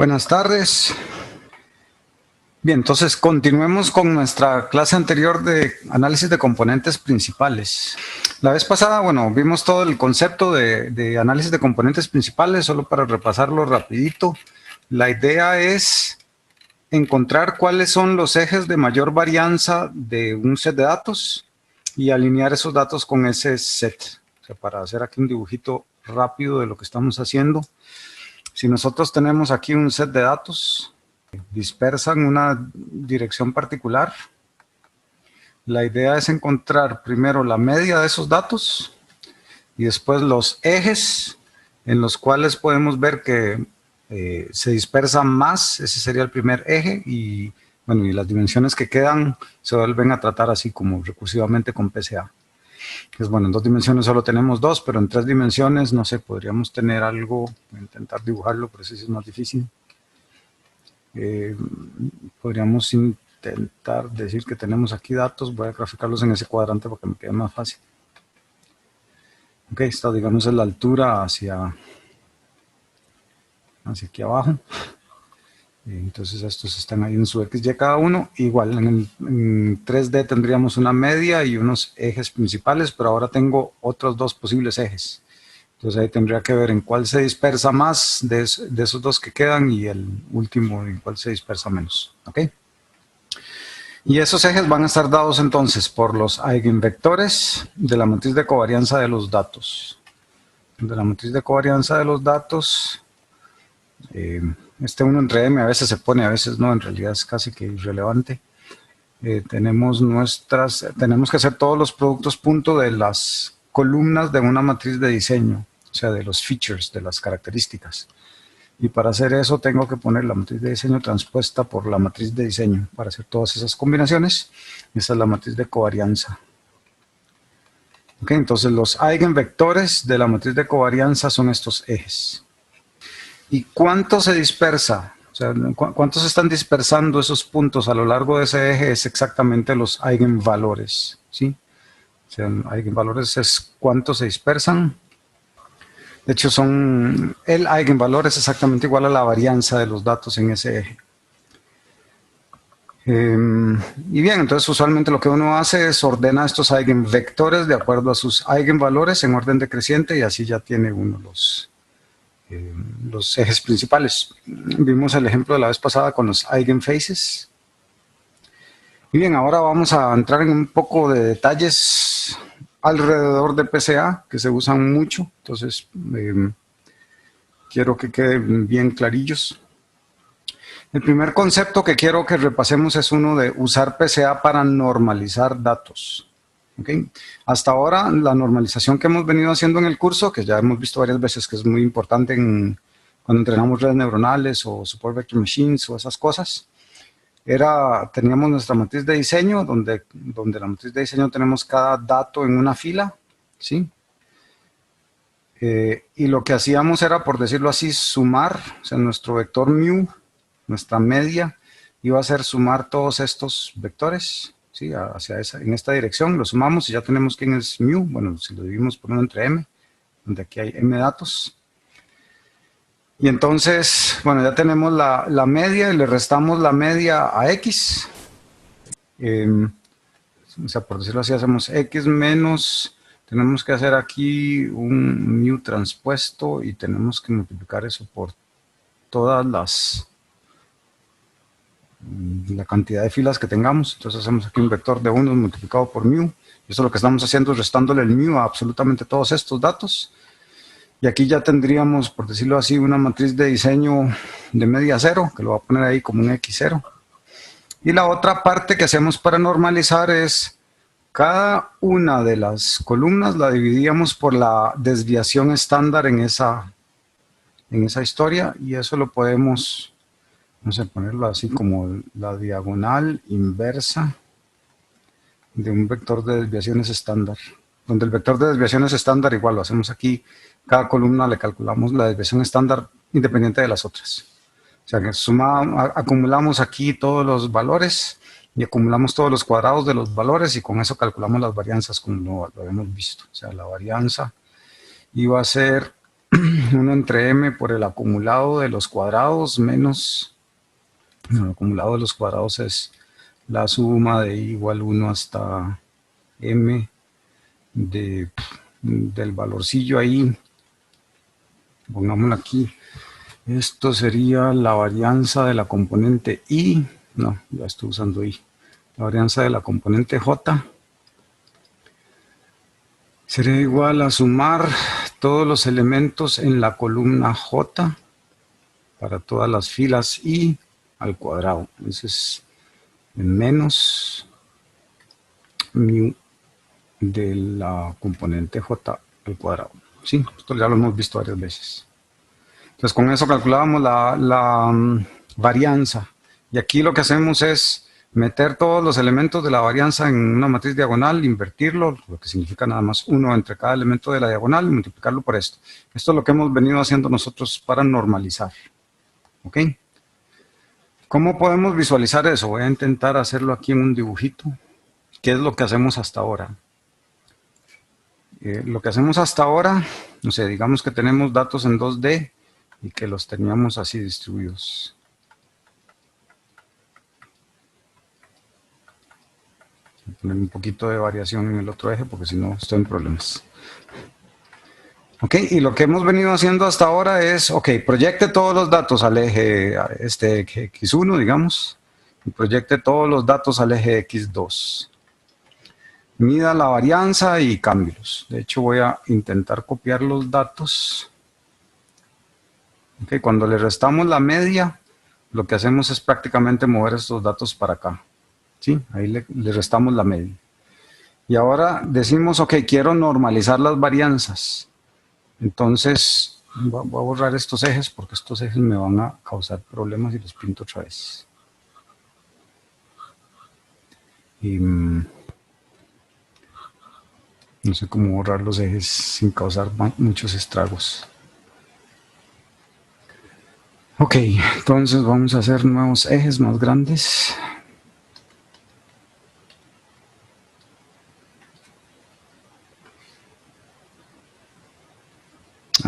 Buenas tardes. Bien, entonces continuemos con nuestra clase anterior de análisis de componentes principales. La vez pasada, bueno, vimos todo el concepto de análisis de componentes principales, solo para repasarlo rapidito. La idea es encontrar cuáles son los ejes de mayor varianza de un set de datos y alinear esos datos con ese set. O sea, para hacer aquí un dibujito rápido de lo que estamos haciendo. Si nosotros tenemos aquí un set de datos, dispersan una dirección particular, la idea es encontrar primero la media de esos datos y después los ejes en los cuales podemos ver que se dispersan más, ese sería el primer eje, y bueno, y las dimensiones que quedan se vuelven a tratar así como recursivamente con PCA. Pues bueno, en 2 dimensiones solo tenemos 2, pero en 3 dimensiones, no sé, podríamos tener algo, voy a intentar dibujarlo, pero eso sí es más difícil. Podríamos intentar decir que tenemos aquí datos, voy a graficarlos en ese cuadrante para que me quede más fácil. Ok, esta digamos es la altura hacia aquí abajo. Entonces estos están ahí en su XY cada uno. Igual en 3D tendríamos una media y unos ejes principales, pero ahora tengo otros 2 posibles ejes. Entonces ahí tendría que ver en cuál se dispersa más de esos 2 que quedan y el último en cuál se dispersa menos. ¿Ok? Y esos ejes van a estar dados entonces por los eigenvectores de la matriz de covarianza de los datos. De la matriz de covarianza de los datos, este 1 entre m a veces se pone, a veces no, en realidad es casi que irrelevante. Tenemos que hacer todos los productos punto de las columnas de una matriz de diseño, o sea, de los features, de las características. Y para hacer eso tengo que poner la matriz de diseño transpuesta por la matriz de diseño para hacer todas esas combinaciones. Esa es la matriz de covarianza. Okay, entonces los eigenvectores de la matriz de covarianza son estos ejes. ¿Y cuánto se dispersa? O sea, ¿cuántos están dispersando esos puntos a lo largo de ese eje? Es exactamente los eigenvalores, ¿sí? O sea, eigenvalores es cuánto se dispersan. De hecho, el eigenvalor es exactamente igual a la varianza de los datos en ese eje. Y bien, entonces usualmente lo que uno hace es ordena estos eigenvectores de acuerdo a sus eigenvalores en orden decreciente y así ya tiene uno los ejes principales. Vimos el ejemplo de la vez pasada con los eigenfaces. Y bien, ahora vamos a entrar en un poco de detalles alrededor de PCA que se usan mucho. Entonces, quiero que queden bien clarillos. El primer concepto que quiero que repasemos es uno de usar PCA para normalizar datos. ¿Okay? Hasta ahora, la normalización que hemos venido haciendo en el curso, que ya hemos visto varias veces que es muy importante cuando entrenamos redes neuronales o support vector machines o esas cosas, teníamos nuestra matriz de diseño, donde la matriz de diseño tenemos cada dato en una fila, ¿sí? Y lo que hacíamos era, por decirlo así, sumar, o sea, nuestro vector mu, nuestra media, iba a ser sumar todos estos vectores, ¿sí? En esta dirección, lo sumamos y ya tenemos quién es mu. Bueno, si lo dividimos por 1 entre m, donde aquí hay m datos. Y entonces, bueno, ya tenemos la media y le restamos la media a x. O sea, por decirlo así, hacemos x menos, tenemos que hacer aquí un mu transpuesto y tenemos que multiplicar eso por todas la cantidad de filas que tengamos. Entonces hacemos aquí un vector de 1 multiplicado por mu. Eso lo que estamos haciendo es restándole el mu a absolutamente todos estos datos. Y aquí ya tendríamos, por decirlo así, una matriz de diseño de media 0, que lo voy a poner ahí como un x0. Y la otra parte que hacemos para normalizar es cada una de las columnas la dividíamos por la desviación estándar en esa historia, y eso lo podemos, vamos a ponerlo así como la diagonal inversa de un vector de desviaciones estándar, donde el vector de desviaciones estándar igual lo hacemos aquí, cada columna le calculamos la desviación estándar independiente de las otras. O sea que acumulamos aquí todos los valores y acumulamos todos los cuadrados de los valores y con eso calculamos las varianzas como lo habíamos visto. O sea, la varianza iba a ser 1 entre m por el acumulado de los cuadrados menos, no, el acumulado de los cuadrados es la suma de i igual 1 hasta m del valorcillo ahí, pongámoslo aquí. Esto sería la varianza de la componente i, no, ya estoy usando i, la varianza de la componente j sería igual a sumar todos los elementos en la columna j para todas las filas i al cuadrado. Eso es menos mu de la componente j al cuadrado. Sí, esto ya lo hemos visto varias veces. Entonces con eso calculábamos la varianza. Y aquí lo que hacemos es meter todos los elementos de la varianza en una matriz diagonal, invertirlo, lo que significa nada más 1 entre cada elemento de la diagonal y multiplicarlo por esto. Esto es lo que hemos venido haciendo nosotros para normalizar. ¿Ok? ¿Cómo podemos visualizar eso? Voy a intentar hacerlo aquí en un dibujito. ¿Qué es lo que hacemos hasta ahora? Lo que hacemos hasta ahora, no sé, digamos que tenemos datos en 2D y que los teníamos así distribuidos. Voy a poner un poquito de variación en el otro eje porque si no estoy en problemas. Ok, y lo que hemos venido haciendo hasta ahora es, ok, proyecte todos los datos al eje X1, digamos, y proyecte todos los datos al eje X2. Mida la varianza y cámbielos. De hecho, voy a intentar copiar los datos. Ok, cuando le restamos la media, lo que hacemos es prácticamente mover estos datos para acá. ¿Sí? Ahí le restamos la media. Y ahora decimos, ok, quiero normalizar las varianzas. Entonces, voy a borrar estos ejes porque estos ejes me van a causar problemas y los pinto otra vez. Y no sé cómo borrar los ejes sin causar muchos estragos. Ok, entonces vamos a hacer nuevos ejes más grandes.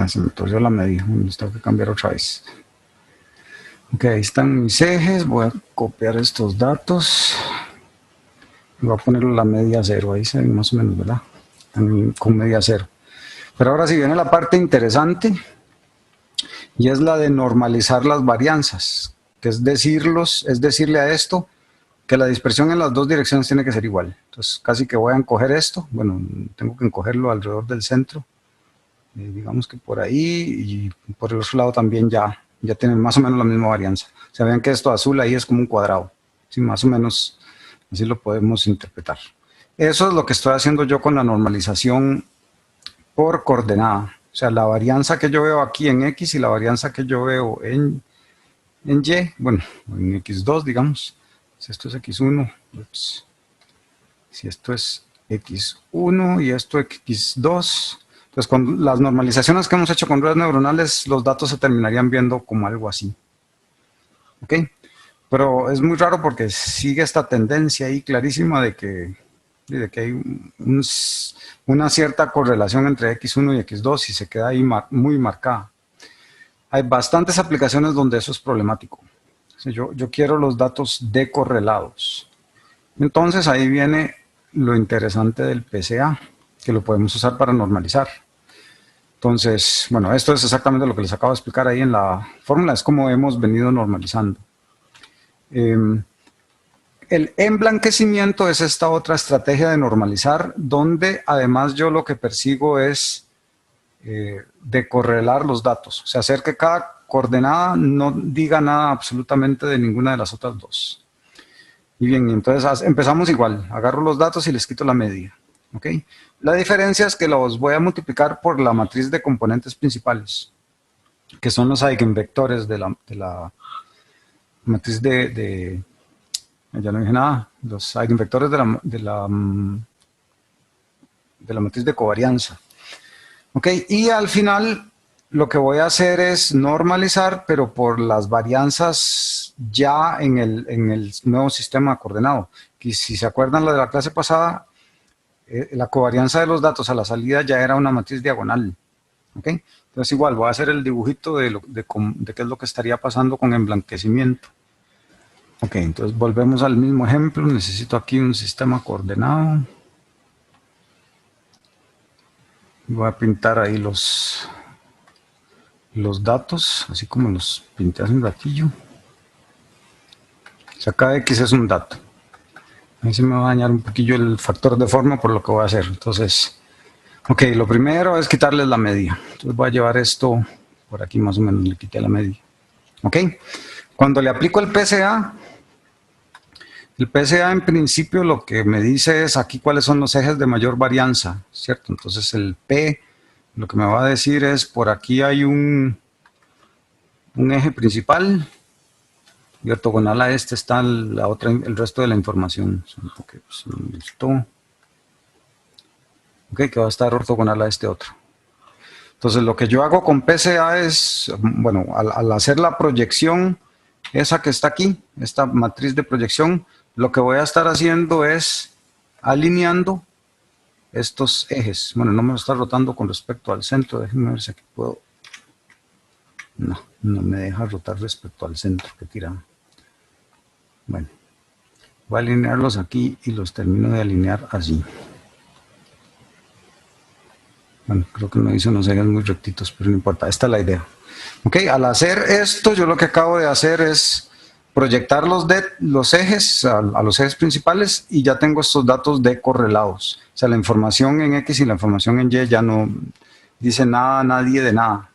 Se me torció la media, tengo que cambiar otra vez. Ok, ahí están mis ejes, voy a copiar estos datos. Voy a ponerle la media 0, ahí se ven más o menos, ¿verdad? Están con media 0. Pero ahora sí viene la parte interesante, y es la de normalizar las varianzas, que es decirle a esto que la dispersión en las dos direcciones tiene que ser igual. Entonces casi que voy a encoger esto, bueno, tengo que encogerlo alrededor del centro, digamos que por ahí, y por el otro lado también ya tienen más o menos la misma varianza. O sea, vean que esto azul ahí es como un cuadrado, ¿sí? Más o menos así lo podemos interpretar. Eso es lo que estoy haciendo yo con la normalización por coordenada. O sea, la varianza que yo veo aquí en X y la varianza que yo veo en Y, bueno, en X2, digamos. Si esto es X1, ups. Si esto es X1 y esto X2, entonces con las normalizaciones que hemos hecho con redes neuronales, los datos se terminarían viendo como algo así. ¿Ok? Pero es muy raro porque sigue esta tendencia ahí clarísima de que hay una cierta correlación entre X1 y X2 y se queda ahí muy marcada. Hay bastantes aplicaciones donde eso es problemático. Yo quiero los datos decorrelados. Entonces ahí viene lo interesante del PCA, que lo podemos usar para normalizar. Entonces, bueno, esto es exactamente lo que les acabo de explicar ahí en la fórmula, es como hemos venido normalizando. El emblanquecimiento es esta otra estrategia de normalizar, donde además yo lo que persigo es decorrelar los datos, o sea, hacer que cada coordenada no diga nada absolutamente de ninguna de las otras dos. Y bien, entonces empezamos igual, agarro los datos y les quito la media. ¿Okay? La diferencia es que los voy a multiplicar por la matriz de componentes principales, que son los eigenvectores de la matriz ya no dije nada, los eigenvectores de la matriz de covarianza. ¿Ok? Y al final lo que voy a hacer es normalizar, pero por las varianzas ya en el nuevo sistema coordenado. Y si se acuerdan la de la clase pasada, la covarianza de los datos a la salida ya era una matriz diagonal. ¿Ok? Entonces igual voy a hacer el dibujito de qué es lo que estaría pasando con emblanquecimiento. Ok, entonces volvemos al mismo ejemplo. Necesito aquí un sistema coordenado. Voy a pintar ahí los datos, así como los pinté hace un ratillo. O sea, cada X es un dato. Ahí se me va a dañar un poquillo el factor de forma por lo que voy a hacer. Entonces, ok, lo primero es quitarles la media. Entonces voy a llevar esto por aquí más o menos, le quité la media. Ok, cuando le aplico el PSA en principio lo que me dice es aquí cuáles son los ejes de mayor varianza, ¿cierto? Entonces el P lo que me va a decir es por aquí hay un eje principal y ortogonal a este está el resto de la información. Okay, pues, listo. Ok, que va a estar ortogonal a este otro. Entonces lo que yo hago con PSA es, bueno, al hacer la proyección, esa que está aquí, esta matriz de proyección, lo que voy a estar haciendo es alineando estos ejes. Bueno, no me lo está rotando con respecto al centro, déjenme ver si aquí puedo. No me deja rotar respecto al centro que tira. Bueno, voy a alinearlos aquí y los termino de alinear así. Bueno, creo que no hice unos ejes muy rectitos, pero no importa, esta es la idea. Ok, al hacer esto, yo lo que acabo de hacer es proyectar los ejes a los ejes principales y ya tengo estos datos de correlados. O sea, la información en X y la información en Y ya no dice nada, nadie de nada.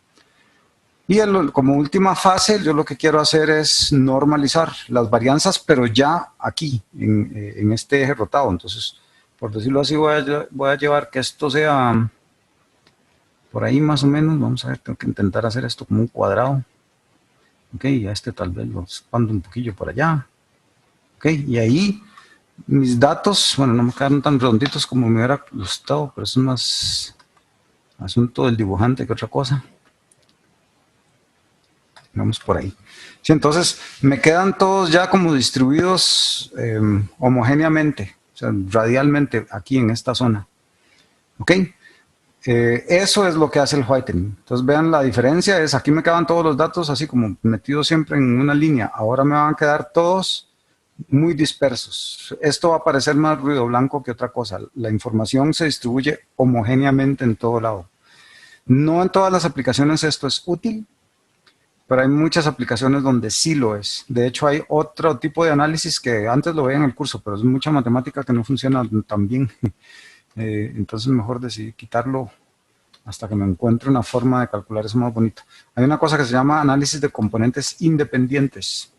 Y como última fase, yo lo que quiero hacer es normalizar las varianzas, pero ya aquí, en este eje rotado. Entonces, por decirlo así, voy a llevar que esto sea por ahí más o menos. Vamos a ver, tengo que intentar hacer esto como un cuadrado. Ok, y a este tal vez lo expando un poquillo por allá. Ok, y ahí mis datos, bueno, no me quedaron tan redonditos como me hubiera gustado, pero es más asunto del dibujante que otra cosa. Vamos por ahí. Sí, entonces me quedan todos ya como distribuidos homogéneamente, o sea, radialmente aquí en esta zona. Ok, eso es lo que hace el whitening. Entonces vean la diferencia, es aquí me quedan todos los datos así como metidos siempre en una línea. Ahora me van a quedar todos muy dispersos. Esto va a parecer más ruido blanco que otra cosa. La información se distribuye homogéneamente en todo lado. No en todas las aplicaciones esto es útil, pero hay muchas aplicaciones donde sí lo es. De hecho, hay otro tipo de análisis que antes lo veía en el curso, pero es mucha matemática que no funciona tan bien. Entonces, mejor decidí quitarlo hasta que me encuentre una forma de calcular eso más bonito. Hay una cosa que se llama análisis de componentes independientes,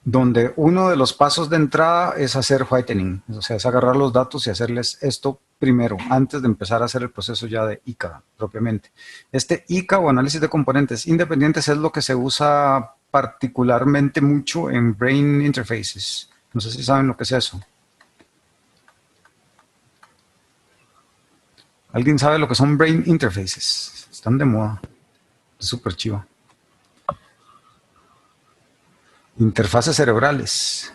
donde uno de los pasos de entrada es hacer whitening, o sea, es agarrar los datos y hacerles esto primero, antes de empezar a hacer el proceso ya de ICA propiamente. Este ICA o análisis de componentes independientes es lo que se usa particularmente mucho en Brain Interfaces. No sé si saben lo que es eso. ¿Alguien sabe lo que son Brain Interfaces? Están de moda. Es súper chiva. Interfaces cerebrales.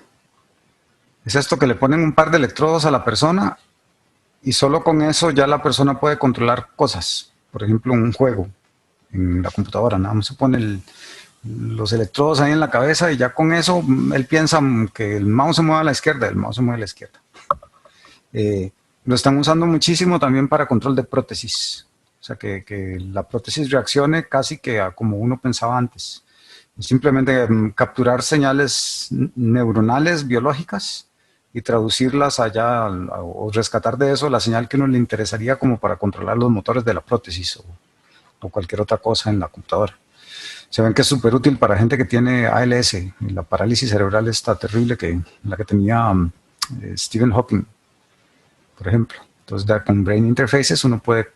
Es esto que le ponen un par de electrodos a la persona y solo con eso ya la persona puede controlar cosas. Por ejemplo, un juego en la computadora. Nada más se pone los electrodos ahí en la cabeza y ya con eso él piensa que el mouse se mueve a la izquierda, el mouse se mueve a la izquierda. Lo están usando muchísimo también para control de prótesis. O sea, que la prótesis reaccione casi que como uno pensaba antes. Simplemente capturar señales neuronales biológicas y traducirlas allá o rescatar de eso la señal que uno le interesaría como para controlar los motores de la prótesis o cualquier otra cosa en la computadora. Se ven que es súper útil para gente que tiene ALS, y la parálisis cerebral está terrible, la que tenía Stephen Hawking, por ejemplo. Entonces, con Brain Interfaces uno puede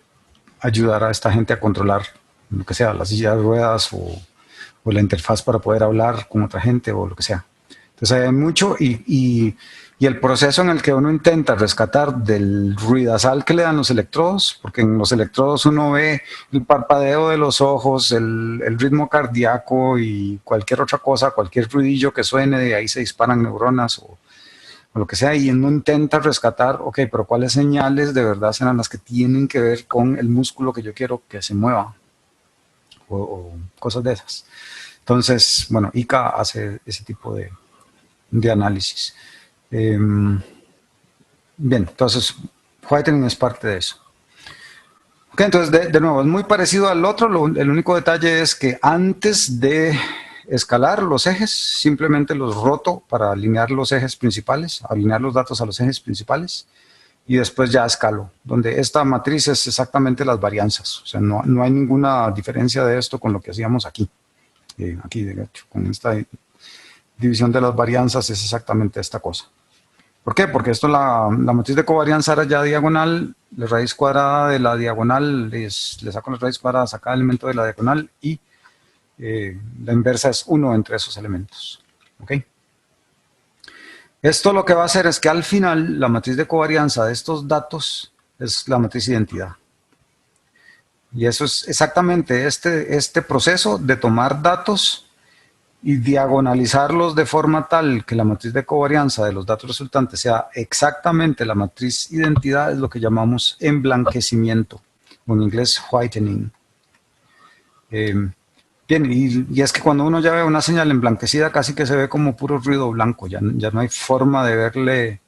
ayudar a esta gente a controlar lo que sea, las sillas de ruedas o la interfaz para poder hablar con otra gente o lo que sea. Entonces hay mucho y el proceso en el que uno intenta rescatar del ruidazal que le dan los electrodos, porque en los electrodos uno ve el parpadeo de los ojos, el ritmo cardíaco y cualquier otra cosa, cualquier ruidillo que suene, de ahí se disparan neuronas o lo que sea, y uno intenta rescatar, ok, pero cuáles señales de verdad serán las que tienen que ver con el músculo que yo quiero que se mueva, o cosas de esas. Entonces, bueno, ICA hace ese tipo de análisis. Bien, entonces, whitening es parte de eso. Ok, entonces, de nuevo, es muy parecido al otro, el único detalle es que antes de escalar los ejes, simplemente los roto para alinear los ejes principales, alinear los datos a los ejes principales, y después ya escalo, donde esta matriz es exactamente las varianzas, o sea, no hay ninguna diferencia de esto con lo que hacíamos aquí. Aquí, de hecho, con esta división de las varianzas es exactamente esta cosa. ¿Por qué? Porque esto, la matriz de covarianza era ya diagonal, la raíz cuadrada de la diagonal, le saco la raíz cuadrada a cada elemento de la diagonal y la inversa es 1 entre esos elementos. ¿Ok? Esto lo que va a hacer es que al final la matriz de covarianza de estos datos es la matriz identidad. Y eso es exactamente este proceso de tomar datos y diagonalizarlos de forma tal que la matriz de covarianza de los datos resultantes sea exactamente la matriz identidad, es lo que llamamos emblanquecimiento, o en inglés whitening. Bien, y es que cuando uno ya ve una señal emblanquecida casi que se ve como puro ruido blanco, ya no hay forma de verle,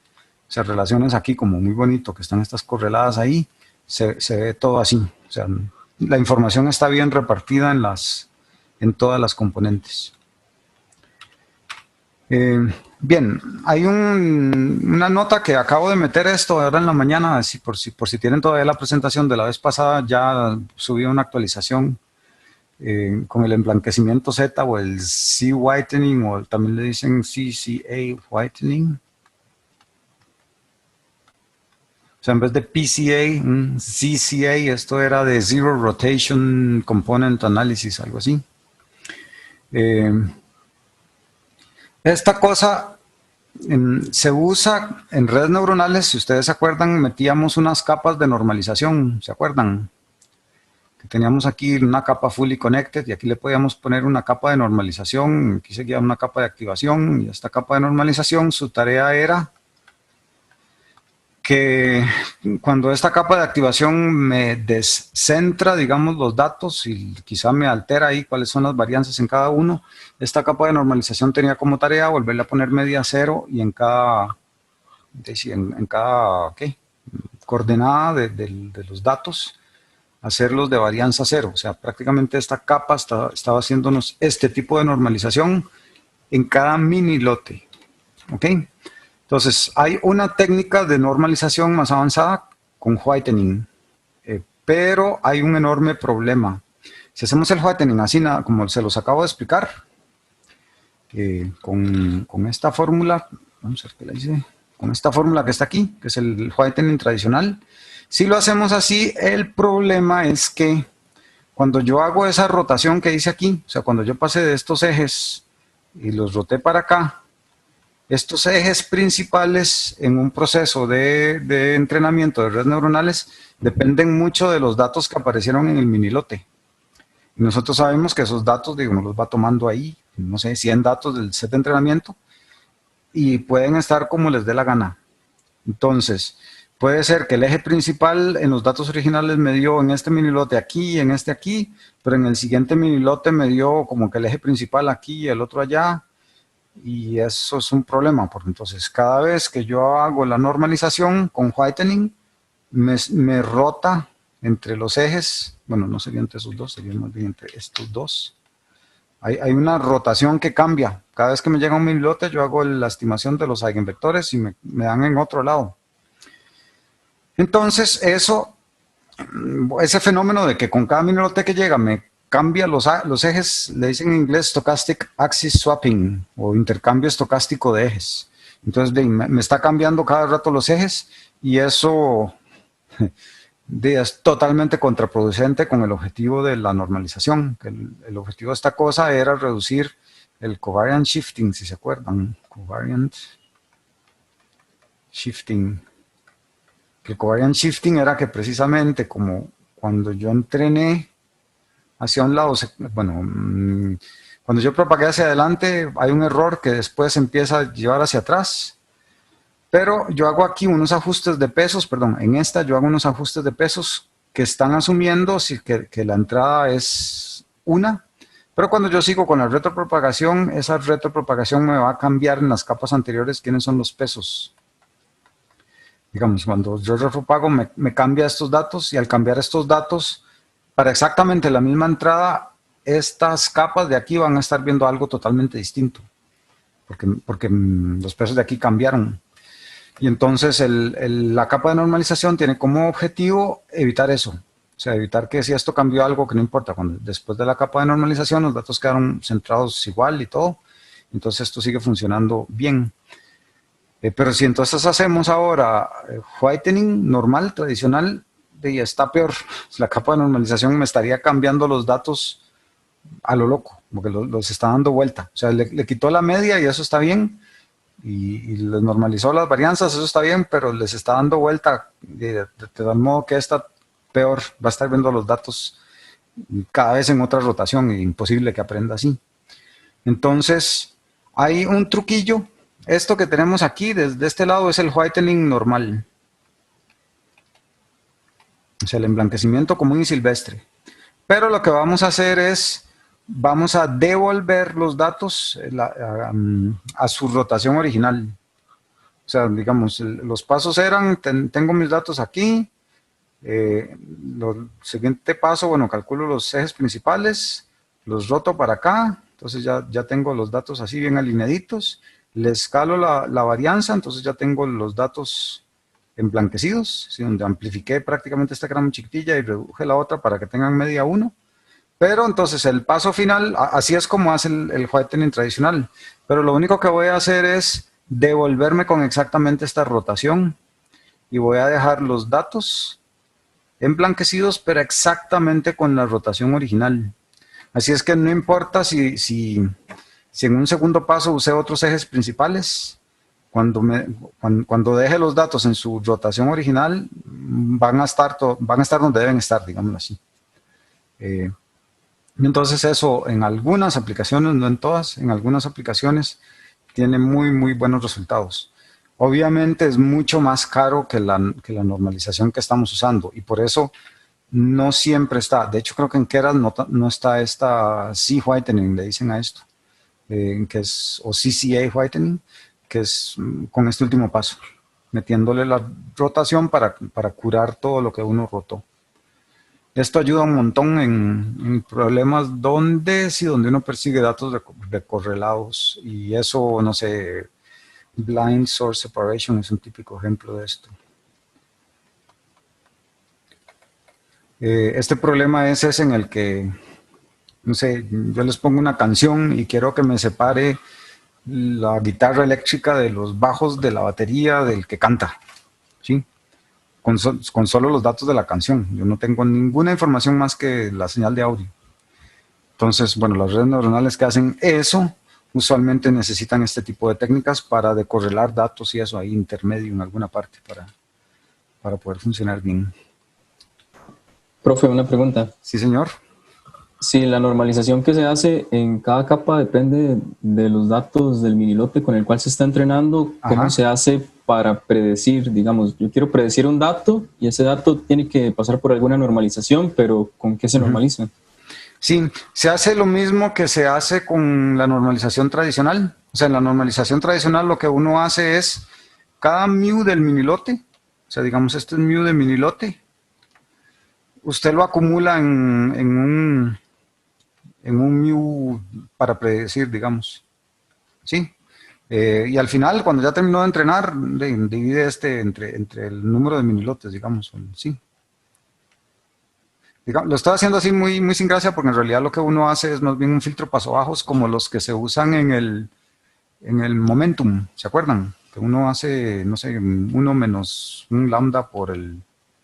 o sea, relaciones aquí como muy bonito, que están estas correladas ahí, se ve todo así, o sea, la información está bien repartida en todas las componentes. Bien, hay una nota que acabo de meter esto ahora en la mañana, por si tienen todavía la presentación de la vez pasada, ya subí una actualización con el emblanquecimiento Z o el C-whitening, o también le dicen CCA whitening. O sea, en vez de PCA, CCA, esto era de Zero Rotation Component Analysis, algo así. Esta cosa se usa en redes neuronales. Si ustedes se acuerdan, metíamos unas capas de normalización, ¿se acuerdan? Que teníamos aquí una capa fully connected y aquí le podíamos poner una capa de normalización, aquí seguía una capa de activación, y esta capa de normalización, su tarea era que cuando esta capa de activación me descentra, digamos, los datos y quizá me altera ahí cuáles son las varianzas en cada uno, esta capa de normalización tenía como tarea volverle a poner media cero y en cada ¿qué? Coordenada de los datos, hacerlos de varianza cero. O sea, prácticamente esta capa estaba haciéndonos este tipo de normalización en cada mini lote. ¿Ok? Entonces, hay una técnica de normalización más avanzada con whitening, pero hay un enorme problema. Si hacemos el whitening así, como se los acabo de explicar, con esta fórmula, vamos a ver qué la hice, con esta fórmula que está aquí, que es el whitening tradicional, si lo hacemos así, el problema es que cuando yo hago esa rotación que hice aquí, o sea, cuando yo pasé de estos ejes y los roté para acá, estos ejes principales en un proceso de entrenamiento de redes neuronales dependen mucho de los datos que aparecieron en el minilote. Y nosotros sabemos que esos datos, digamos, los va tomando ahí, no sé, 100 datos del set de entrenamiento y pueden estar como les dé la gana. Entonces, puede ser que el eje principal en los datos originales me dio en este minilote aquí y en este aquí, pero en el siguiente minilote me dio como que el eje principal aquí y el otro allá. Y eso es un problema, porque entonces cada vez que yo hago la normalización con whitening, me rota entre los ejes, bueno, no sería entre esos dos, sería más bien entre estos dos. Hay una rotación que cambia. Cada vez que me llega un minilote, yo hago la estimación de los eigenvectores y me dan en otro lado. Entonces, ese fenómeno de que con cada minilote que llega me cambia los ejes, le dicen en inglés stochastic axis swapping o intercambio estocástico de ejes. Entonces me está cambiando cada rato los ejes y eso es totalmente contraproducente con el objetivo de la normalización. El objetivo de esta cosa era reducir el covariant shifting, si se acuerdan. Covariant shifting. El covariant shifting era que precisamente como cuando yo entrené hacia un lado, bueno, cuando yo propagué hacia adelante, hay un error que después empieza a llevar hacia atrás. Pero yo hago aquí unos ajustes de pesos, perdón, en esta yo hago unos ajustes de pesos que están asumiendo que la entrada es una, pero cuando yo sigo con la retropropagación, esa retropropagación me va a cambiar en las capas anteriores quiénes son los pesos. Digamos, cuando yo retropropago me cambia estos datos y al cambiar estos datos, para exactamente la misma entrada, estas capas de aquí van a estar viendo algo totalmente distinto, porque los pesos de aquí cambiaron. Y entonces la capa de normalización tiene como objetivo evitar eso. O sea, evitar que si esto cambió algo, que no importa. Después de la capa de normalización los datos quedaron centrados igual y todo. Entonces esto sigue funcionando bien. Pero si entonces hacemos ahora whitening normal, tradicional, ya está peor. La capa de normalización me estaría cambiando los datos a lo loco, porque los está dando vuelta. O sea, le quitó la media y eso está bien. Y les normalizó las varianzas, eso está bien, pero les está dando vuelta de tal modo que esta peor va a estar viendo los datos cada vez en otra rotación y imposible que aprenda así. Entonces, hay un truquillo. Esto que tenemos aquí, desde este lado, es el whitening normal. O sea, el emblanquecimiento común y silvestre. Pero lo que vamos a hacer es, vamos a devolver los datos a su rotación original. O sea, digamos, los pasos eran, tengo mis datos aquí, siguiente paso, bueno, calculo los ejes principales, los roto para acá, entonces ya tengo los datos así bien alineaditos, le escalo la varianza, entonces ya tengo los datos emblanquecidos, ¿sí? Donde amplifiqué prácticamente esta que era muy chiquitilla y reduje la otra para que tengan media 1. Pero entonces el paso final, así es como hace el whitening tradicional, pero lo único que voy a hacer es devolverme con exactamente esta rotación y voy a dejar los datos emblanquecidos, pero exactamente con la rotación original. Así es que no importa si en un segundo paso usé otros ejes principales, cuando deje los datos en su rotación original, van a estar donde deben estar, digámoslo así. Entonces eso en algunas aplicaciones, no en todas, en algunas aplicaciones tiene muy buenos resultados. Obviamente es mucho más caro que la normalización que estamos usando y por eso no siempre está. De hecho creo que en Keras no está esta C-whitening, le dicen a esto, que es, o CCA whitening, que es con este último paso, metiéndole la rotación para curar todo lo que uno rotó. Esto ayuda un montón en problemas donde uno persigue datos recorrelados y eso, no sé, blind source separation es un típico ejemplo de esto. Este problema es ese en el que, no sé, yo les pongo una canción y quiero que me separe la guitarra eléctrica de los bajos de la batería del que canta, ¿sí? Con solo los datos de la canción. Yo no tengo ninguna información más que la señal de audio. Entonces, bueno, las redes neuronales que hacen eso usualmente necesitan este tipo de técnicas para decorrelar datos y eso ahí intermedio en alguna parte para poder funcionar bien. Profe, una pregunta. Sí, señor. Si la normalización que se hace en cada capa depende de los datos del minilote con el cual se está entrenando, ¿cómo Ajá. se hace para predecir? Digamos, yo quiero predecir un dato y ese dato tiene que pasar por alguna normalización, pero ¿con qué se normaliza? Sí, se hace lo mismo que se hace con la normalización tradicional. O sea, en la normalización tradicional lo que uno hace es cada mu del minilote, o sea, digamos, este es mu de minilote, usted lo acumula en un mu para predecir, digamos. ¿Sí? Y al final, cuando ya terminó de entrenar, divide entre el número de minilotes, digamos. Sí. Lo estoy haciendo así muy sin gracia porque en realidad lo que uno hace es más bien un filtro paso bajos como los que se usan en el momentum, ¿se acuerdan? Que uno hace, no sé, 1 menos un lambda por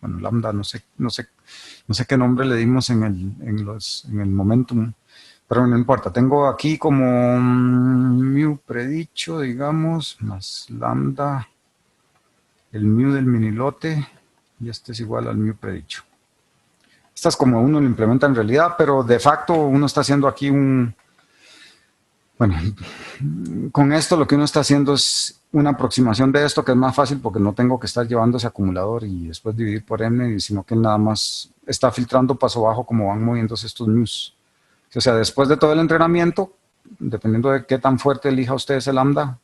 bueno, lambda, no sé qué nombre le dimos en el momentum, pero no importa. Tengo aquí como mu predicho, digamos, más lambda, el mu del minilote, y este es igual al mu predicho. Esta es como uno lo implementa en realidad, pero de facto uno está haciendo aquí Bueno, con esto lo que uno está haciendo es una aproximación de esto que es más fácil porque no tengo que estar llevando ese acumulador y después dividir por m, sino que nada más está filtrando paso bajo como van moviéndose estos news. O sea, después de todo el entrenamiento, dependiendo de qué tan fuerte elija usted ese lambda,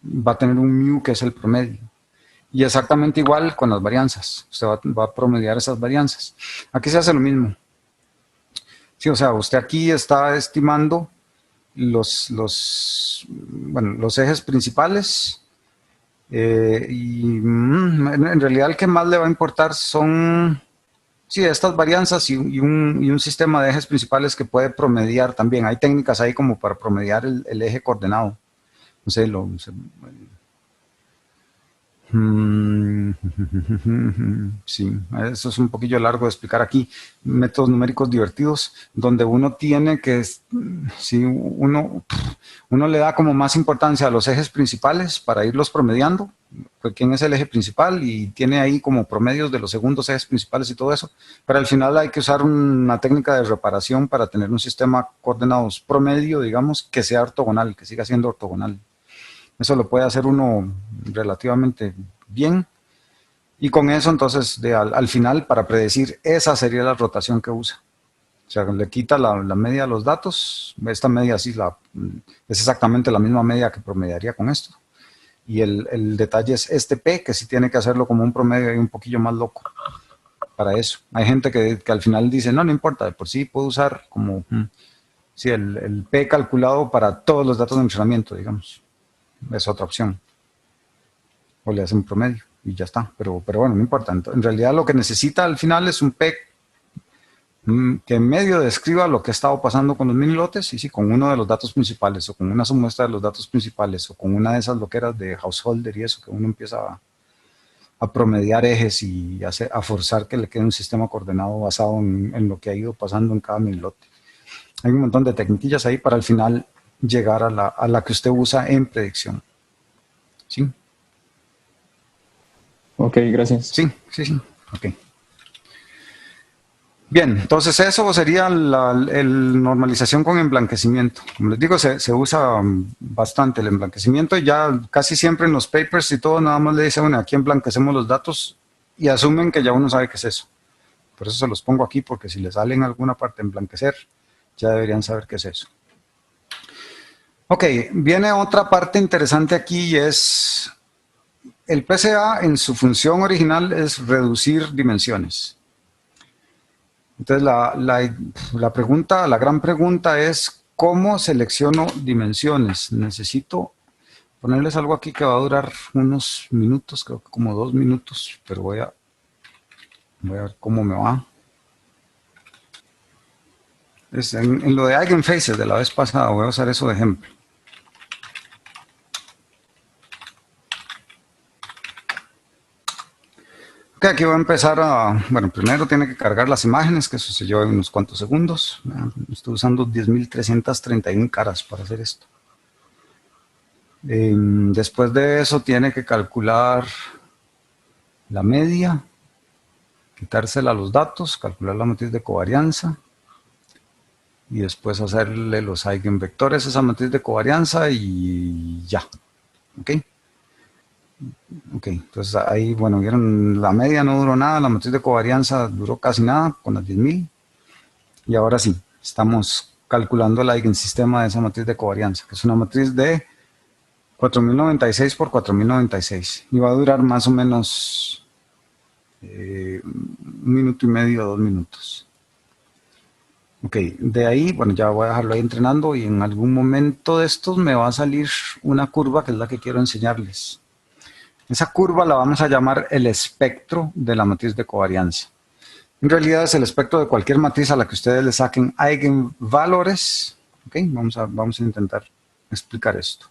va a tener un mu que es el promedio. Y exactamente igual con las varianzas. Usted va a promediar esas varianzas. Aquí se hace lo mismo. Sí, o sea, usted aquí está estimando los ejes principales en realidad el que más le va a importar son estas varianzas y un sistema de ejes principales que puede promediar también. Hay técnicas ahí como para promediar el eje coordenado. No sé, sí, eso es un poquillo largo de explicar aquí. Métodos numéricos divertidos, donde uno tiene que, si uno le da como más importancia a los ejes principales para irlos promediando, quién es el eje principal y tiene ahí como promedios de los segundos ejes principales y todo eso, pero al final hay que usar una técnica de reparación para tener un sistema coordenados promedio, digamos, que sea ortogonal, que siga siendo ortogonal. Eso lo puede hacer uno relativamente bien. Y con eso, entonces, al final, para predecir, esa sería la rotación que usa. O sea, le quita la media a los datos. Esta media sí es exactamente la misma media que promediaría con esto. Y el detalle es este P, que sí tiene que hacerlo como un promedio y un poquillo más loco para eso. Hay gente que al final dice, no importa, de por sí puedo usar como el P calculado para todos los datos de entrenamiento, digamos. Es otra opción. O le hacen promedio y ya está. Pero bueno, no importa. En realidad lo que necesita al final es un P que en medio describa lo que ha estado pasando con los mini lotes y sí, con uno de los datos principales o con una muestra de los datos principales o con una de esas loqueras de householder y eso, que uno empieza a promediar ejes y a forzar que le quede un sistema coordenado basado en lo que ha ido pasando en cada mini lote. Hay un montón de tecniquillas ahí para al final llegar a la que usted usa en predicción. ¿Sí? Ok, gracias. Sí. Ok. Bien, entonces eso sería el normalización con emblanquecimiento. Como les digo, se usa bastante el emblanquecimiento y ya casi siempre en los papers y todo nada más le dicen, bueno, aquí emblanquecemos los datos y asumen que ya uno sabe qué es eso. Por eso se los pongo aquí porque si les sale en alguna parte emblanquecer, ya deberían saber qué es eso. Ok, viene otra parte interesante aquí y es el PCA en su función original es reducir dimensiones. Entonces la gran pregunta es ¿cómo selecciono dimensiones? Necesito ponerles algo aquí que va a durar unos minutos, creo que como 2 minutos, pero voy a ver cómo me va. En lo de Eigenfaces de la vez pasada voy a usar eso de ejemplo. Ok, aquí voy a empezar bueno, primero tiene que cargar las imágenes, que eso se lleva unos cuantos segundos. Estoy usando 10.331 caras para hacer esto. Después de eso tiene que calcular la media, quitársela a los datos, calcular la matriz de covarianza y después hacerle los eigenvectores a esa matriz de covarianza y ya. Ok, entonces ahí, bueno, vieron, la media no duró nada, la matriz de covarianza duró casi nada con las 10.000 y ahora sí, estamos calculando el eigensistema de esa matriz de covarianza, que es una matriz de 4096 por 4096 y va a durar más o menos 1 minuto y medio, 2 minutos. Ok, de ahí, bueno, ya voy a dejarlo ahí entrenando y en algún momento de estos me va a salir una curva que es la que quiero enseñarles. Esa curva la vamos a llamar el espectro de la matriz de covarianza. En realidad es el espectro de cualquier matriz a la que ustedes le saquen eigenvalores. Ok, vamos a intentar explicar esto.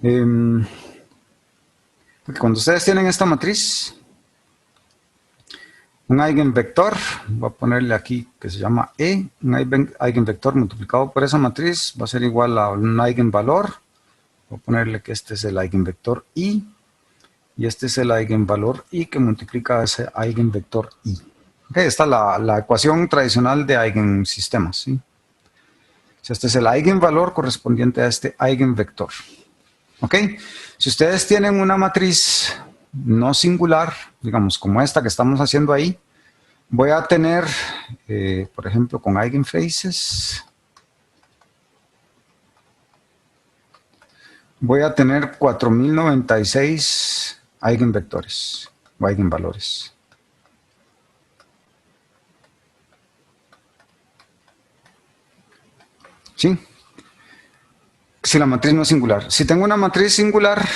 Porque cuando ustedes tienen esta matriz, un eigenvector, voy a ponerle aquí que se llama E, un eigenvector multiplicado por esa matriz va a ser igual a un eigenvalor. Voy a ponerle que este es el eigenvector I y este es el eigenvalor I que multiplica ese eigenvector I. Okay, esta es la ecuación tradicional de eigensistemas, ¿sí? sea, este es el eigenvalor correspondiente a este eigenvector. ¿Ok? Si ustedes tienen una matriz no singular, digamos como esta que estamos haciendo ahí, voy a tener, por ejemplo, con eigenfaces, voy a tener 4096 eigenvectores o eigenvalores. ¿Sí? Si la matriz no es singular. Si tengo una matriz singular,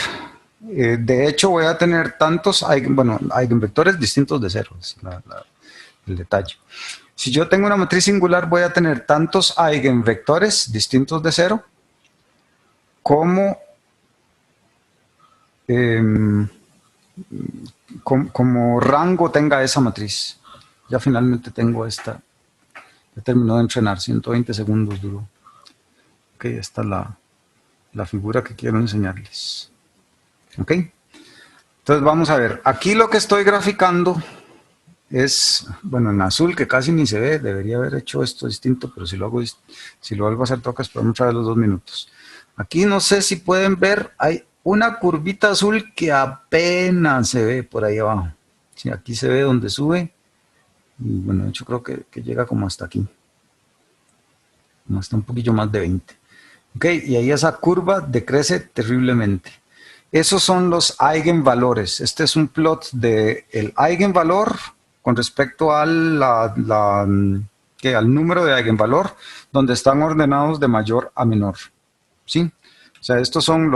de hecho voy a tener tantos eigenvectores distintos de cero, es el detalle. Si yo tengo una matriz singular, voy a tener tantos eigenvectores distintos de cero como rango tenga esa matriz. Ya finalmente tengo esta. Ya terminó de entrenar, 120 segundos duró. Ok, esta es la figura que quiero enseñarles. Ok, entonces vamos a ver. Aquí lo que estoy graficando es, bueno, en azul, que casi ni se ve. Debería haber hecho esto distinto, pero si lo vuelvo a hacer, toca esperar otra vez los 2 minutos. Aquí no sé si pueden ver, hay una curvita azul que apenas se ve por ahí abajo. Sí, aquí se ve donde sube. Y bueno, de hecho creo que llega como hasta aquí. Hasta un poquillo más de 20. Ok, y ahí esa curva decrece terriblemente. Esos son los eigenvalores. Este es un plot del eigenvalor con respecto al número de eigenvalor, donde están ordenados de mayor a menor. ¿Sí? O sea, estos son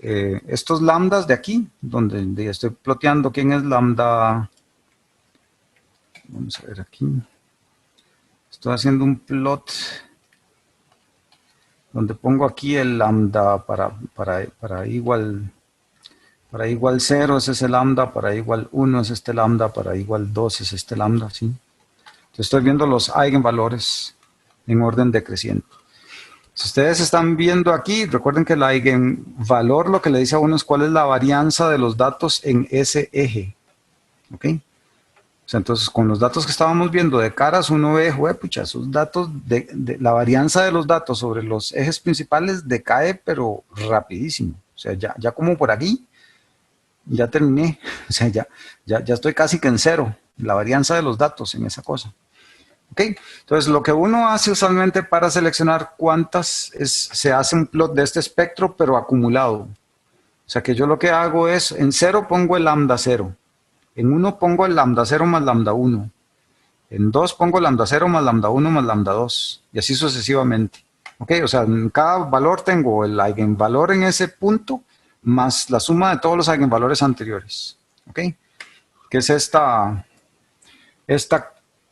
estos lambdas de aquí, donde estoy ploteando quién es lambda. Vamos a ver aquí. Estoy haciendo un plot donde pongo aquí el lambda para igual 0 es ese lambda, para igual 1 es este lambda, para igual 2 es este lambda, ¿sí? Entonces estoy viendo los eigenvalores en orden decreciente. Si ustedes están viendo aquí, recuerden que el eigenvalor lo que le dice a uno es cuál es la varianza de los datos en ese eje, ¿ok? O sea, entonces, con los datos que estábamos viendo de caras, uno ve, pucha, esos datos, la varianza de los datos sobre los ejes principales decae, pero rapidísimo. O sea, ya como por aquí, ya terminé. O sea, ya estoy casi que en cero, la varianza de los datos en esa cosa. ¿Ok? Entonces, lo que uno hace usualmente para seleccionar cuántas se hace un plot de este espectro, pero acumulado. O sea, que yo lo que hago es, en 0 pongo el lambda 0. En 1 pongo el lambda 0 más lambda 1. En 2 pongo lambda 0 más lambda 1 más lambda 2. Y así sucesivamente. ¿Ok? O sea, en cada valor tengo el eigenvalor en ese punto más la suma de todos los eigenvalores anteriores. ¿Ok? Que es esta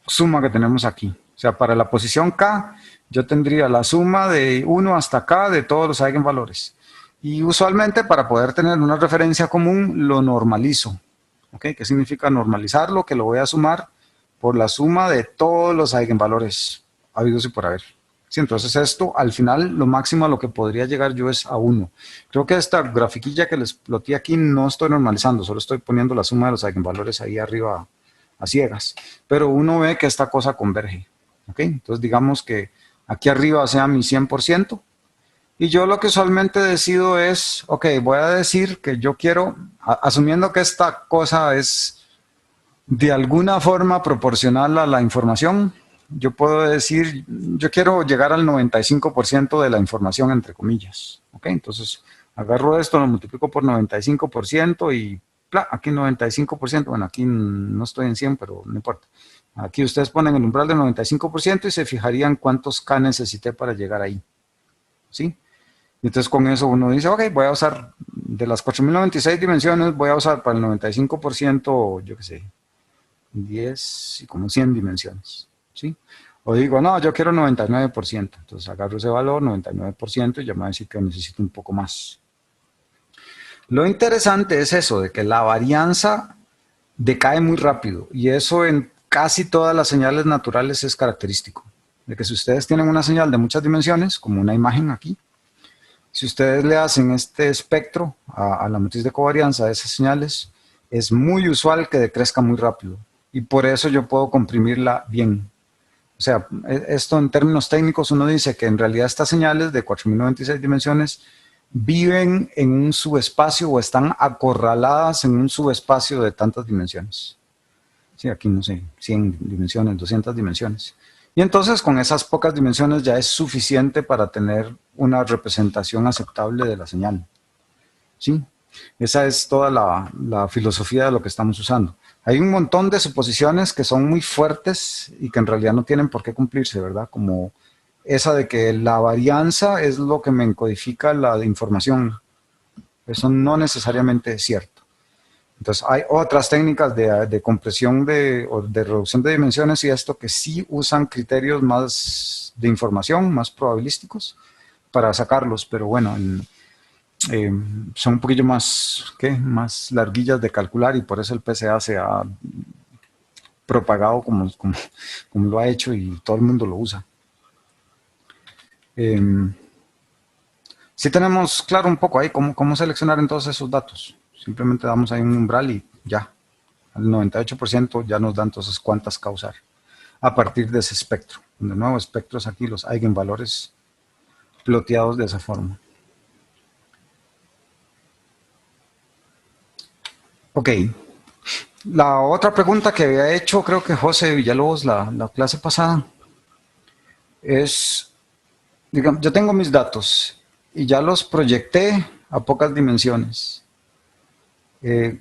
suma que tenemos aquí. O sea, para la posición K, yo tendría la suma de 1 hasta K de todos los eigenvalores. Y usualmente, para poder tener una referencia común, lo normalizo. ¿Okay? ¿Qué significa normalizarlo? Que lo voy a sumar por la suma de todos los eigenvalores habidos y por haber. Sí, entonces esto, al final, lo máximo a lo que podría llegar yo es a 1. Creo que esta grafiquilla que les ploteé aquí no estoy normalizando, solo estoy poniendo la suma de los eigenvalores ahí arriba a ciegas. Pero uno ve que esta cosa converge. ¿Okay? Entonces digamos que aquí arriba sea mi 100%. Y yo lo que usualmente decido es, ok, voy a decir que yo quiero, asumiendo que esta cosa es de alguna forma proporcional a la información, yo puedo decir, yo quiero llegar al 95% de la información, entre comillas. Ok, entonces agarro esto, lo multiplico por 95% y aquí 95%, bueno, aquí no estoy en 100, pero no importa. Aquí ustedes ponen el umbral del 95% y se fijarían cuántos K necesité para llegar ahí. ¿Sí? Entonces con eso uno dice, ok, voy a usar de las 4096 dimensiones, voy a usar para el 95%, yo qué sé, 10 y como 100 dimensiones, ¿sí? O digo, no, yo quiero 99%, entonces agarro ese valor, 99%, y ya me va a decir que necesito un poco más. Lo interesante es eso, de que la varianza decae muy rápido, y eso en casi todas las señales naturales es característico, de que si ustedes tienen una señal de muchas dimensiones, como una imagen aquí, si ustedes le hacen este espectro a la matriz de covarianza de esas señales, es muy usual que decrezca muy rápido. Y por eso yo puedo comprimirla bien. O sea, esto en términos técnicos uno dice que en realidad estas señales de 4096 dimensiones viven en un subespacio o están acorraladas en un subespacio de tantas dimensiones. Sí, aquí no sé, 100 dimensiones, 200 dimensiones. Y entonces con esas pocas dimensiones ya es suficiente para tener una representación aceptable de la señal. ¿Sí? Esa es toda la filosofía de lo que estamos usando. Hay un montón de suposiciones que son muy fuertes y que en realidad no tienen por qué cumplirse, ¿verdad? Como esa de que la varianza es lo que me encodifica la información. Eso no necesariamente es cierto. Entonces hay otras técnicas de compresión o de reducción de dimensiones y esto que sí usan criterios más de información, más probabilísticos para sacarlos, pero bueno, son un poquillo más, más larguillas de calcular y por eso el PCA se ha propagado como lo ha hecho y todo el mundo lo usa. Sí tenemos claro un poco ahí cómo seleccionar entonces esos datos. Simplemente damos ahí un umbral y ya. Al 98% ya nos da entonces cuántas causar a partir de ese espectro. De nuevo, espectros aquí, los eigenvalores ploteados de esa forma. Ok. La otra pregunta que había hecho, creo que José Villalobos, la clase pasada, es, digamos, yo tengo mis datos y ya los proyecté a pocas dimensiones.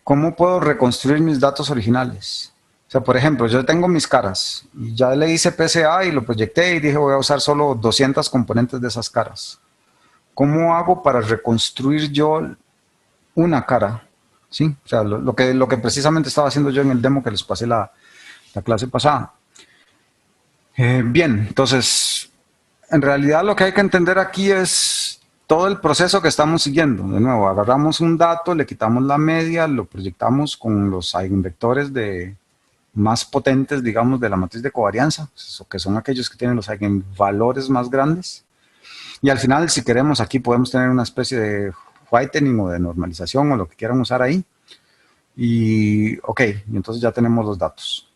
¿Cómo puedo reconstruir mis datos originales? O sea, por ejemplo, yo tengo mis caras y ya le hice PCA y lo proyecté y dije voy a usar solo 200 componentes de esas caras. ¿Cómo hago para reconstruir yo una cara? ¿Sí? O sea, lo que precisamente estaba haciendo yo en el demo que les pasé la clase pasada. Bien, entonces, en realidad lo que hay que entender aquí es todo el proceso que estamos siguiendo. De nuevo, agarramos un dato, le quitamos la media, lo proyectamos con los eigenvectores más potentes, digamos, de la matriz de covarianza, que son aquellos que tienen los eigenvalores más grandes. Y al final, si queremos, aquí podemos tener una especie de whitening o de normalización o lo que quieran usar ahí. Y ok, y entonces ya tenemos los datos.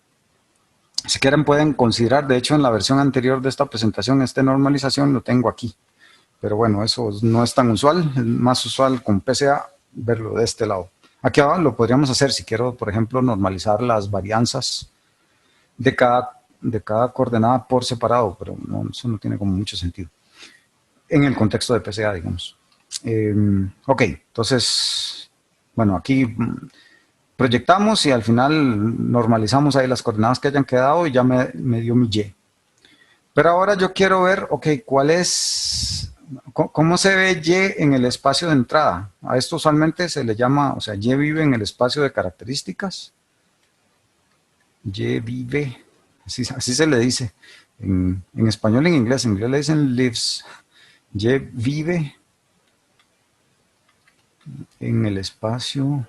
Si quieren pueden considerar, de hecho en la versión anterior de esta presentación, esta normalización lo tengo aquí. Pero bueno, eso no es tan usual, es más usual con PCA verlo de este lado. Aquí abajo lo podríamos hacer si quiero, por ejemplo, normalizar las varianzas de cada coordenada por separado, pero no, eso no tiene como mucho sentido en el contexto de PCA, digamos. Ok, entonces, bueno, aquí proyectamos y al final normalizamos ahí las coordenadas que hayan quedado y ya me dio mi Y. Pero ahora yo quiero ver, ok, ¿cómo se ve Y en el espacio de entrada? A esto usualmente se le llama, o sea, Y vive en el espacio de características. Y vive, así se le dice. En español y en inglés le dicen lives. Y vive en el espacio,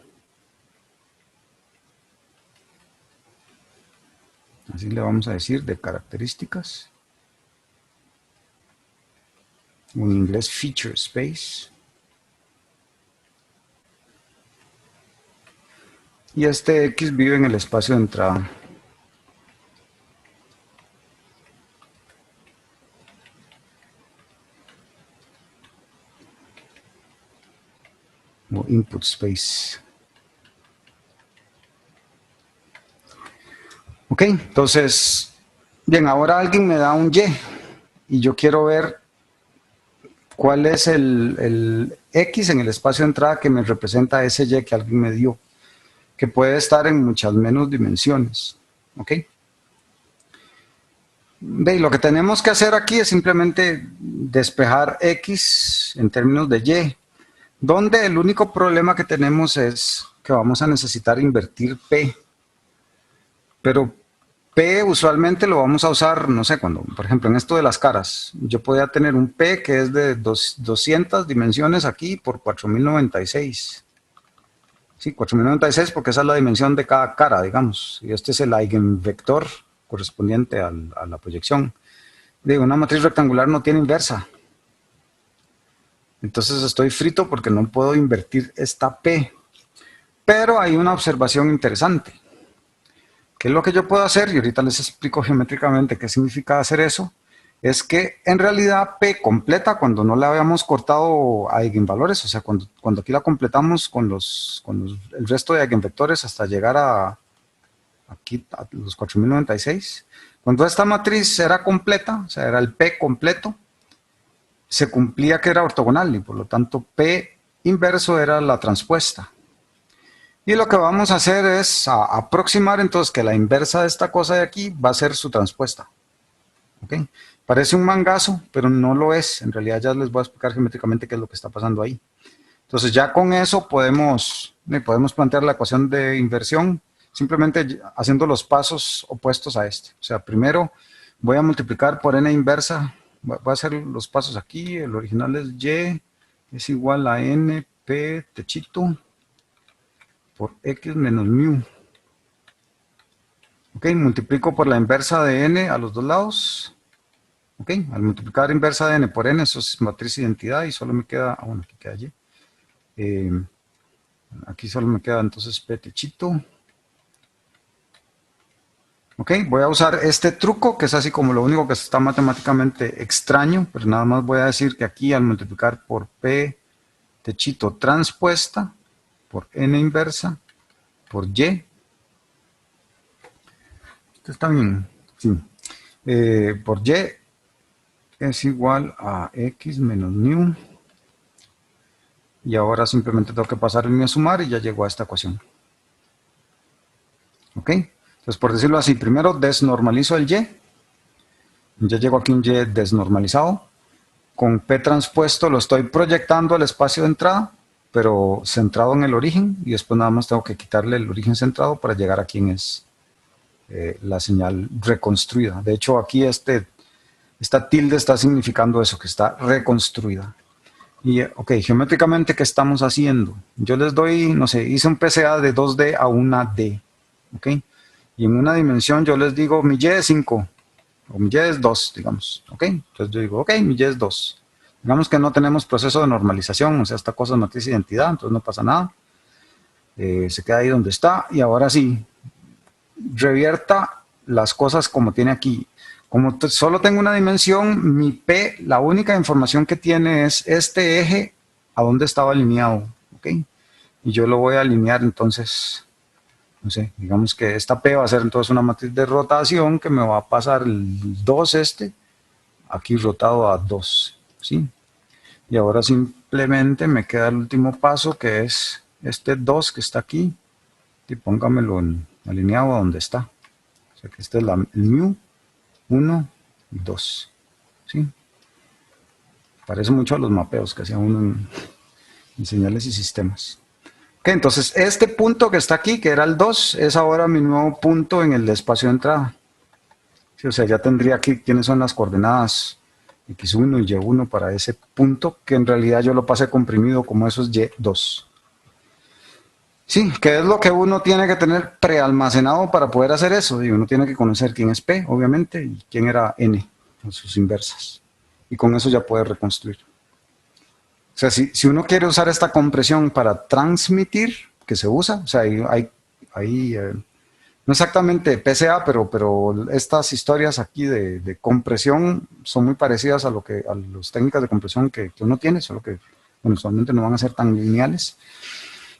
así le vamos a decir, de características. En inglés, feature space. Y este X vive en el espacio de entrada. O input space. Ok, entonces, bien, ahora alguien me da un Y yo quiero ver cuál es el X en el espacio de entrada que me representa ese Y que alguien me dio, que puede estar en muchas menos dimensiones. ¿Ok? Ve, lo que tenemos que hacer aquí es simplemente despejar X en términos de Y, donde el único problema que tenemos es que vamos a necesitar invertir P. Pero P usualmente lo vamos a usar, no sé, cuando, por ejemplo, en esto de las caras, yo podría tener un P que es de 200 dimensiones aquí por 4096. Sí, 4096 porque esa es la dimensión de cada cara, digamos. Y este es el eigenvector correspondiente a la proyección. Digo, una matriz rectangular no tiene inversa. Entonces estoy frito porque no puedo invertir esta P. Pero hay una observación interesante, ¿Qué es lo que yo puedo hacer? Y ahorita les explico geométricamente qué significa hacer eso. Es que en realidad P completa, cuando no le habíamos cortado a eigenvalores, o sea, cuando aquí la completamos con el resto de eigenvectores hasta llegar a los 4096, cuando esta matriz era completa, o sea, era el P completo, se cumplía que era ortogonal y por lo tanto P inverso era la transpuesta. Y lo que vamos a hacer es aproximar entonces que la inversa de esta cosa de aquí va a ser su transpuesta. ¿Ok? Parece un mangazo, pero no lo es. En realidad ya les voy a explicar geométricamente qué es lo que está pasando ahí. Entonces ya con eso podemos plantear la ecuación de inversión simplemente haciendo los pasos opuestos a este. O sea, primero voy a multiplicar por n inversa. Voy a hacer los pasos aquí. El original es y es igual a n p techito por x menos mu. Ok, multiplico por la inversa de n a los dos lados. Ok, al multiplicar inversa de n por n, eso es matriz identidad y solo me queda, bueno, aquí queda y. Aquí solo me queda entonces p techito. Ok, voy a usar este truco que es así como lo único que está matemáticamente extraño, pero nada más voy a decir que aquí al multiplicar por p techito transpuesta por n inversa por y. Esto está bien, sí. Por y es igual a x menos mu. Y ahora simplemente tengo que pasar el mi a sumar y ya llego a esta ecuación. ¿Ok? Entonces, por decirlo así, primero desnormalizo el y. Ya llego aquí un y desnormalizado. Con p transpuesto lo estoy proyectando al espacio de entrada, pero centrado en el origen. Y después nada más tengo que quitarle el origen centrado para llegar a quien es la señal reconstruida. De hecho, aquí esta tilde está significando eso, que está reconstruida. Y, ok, geométricamente, ¿qué estamos haciendo? Yo les doy, no sé, hice un PCA de 2D a una D, ok. Y en una dimensión yo les digo, mi Y es 5, o mi Y es 2, digamos, ok. Entonces yo digo, ok, mi Y es 2. Digamos que no tenemos proceso de normalización, o sea, esta cosa es matriz de identidad, entonces no pasa nada. Se queda ahí donde está, y ahora sí, revierta las cosas como tiene aquí. Como solo tengo una dimensión, mi P, la única información que tiene es este eje a donde estaba alineado, ¿ok? Y yo lo voy a alinear entonces, no sé, digamos que esta P va a ser entonces una matriz de rotación que me va a pasar el 2 aquí rotado a 2, ¿sí? Y ahora simplemente me queda el último paso que es este 2 que está aquí, y póngamelo alineado a donde está. O sea que este es el mu. 1 y 2, ¿sí? Parece mucho a los mapeos que hacía uno en señales y sistemas. Ok, entonces este punto que está aquí, que era el 2, es ahora mi nuevo punto en el espacio de entrada. Sí, o sea, ya tendría aquí quiénes son las coordenadas x1 y y1 para ese punto, que en realidad yo lo pasé comprimido como esos y2. Sí, que es lo que uno tiene que tener prealmacenado para poder hacer eso. Y uno tiene que conocer quién es P, obviamente, y quién era N, con sus inversas. Y con eso ya puede reconstruir. O sea, si uno quiere usar esta compresión para transmitir, que se usa, o sea, no exactamente PCA, pero estas historias aquí de compresión son muy parecidas a las técnicas de compresión que uno tiene, solo que bueno, usualmente no van a ser tan lineales.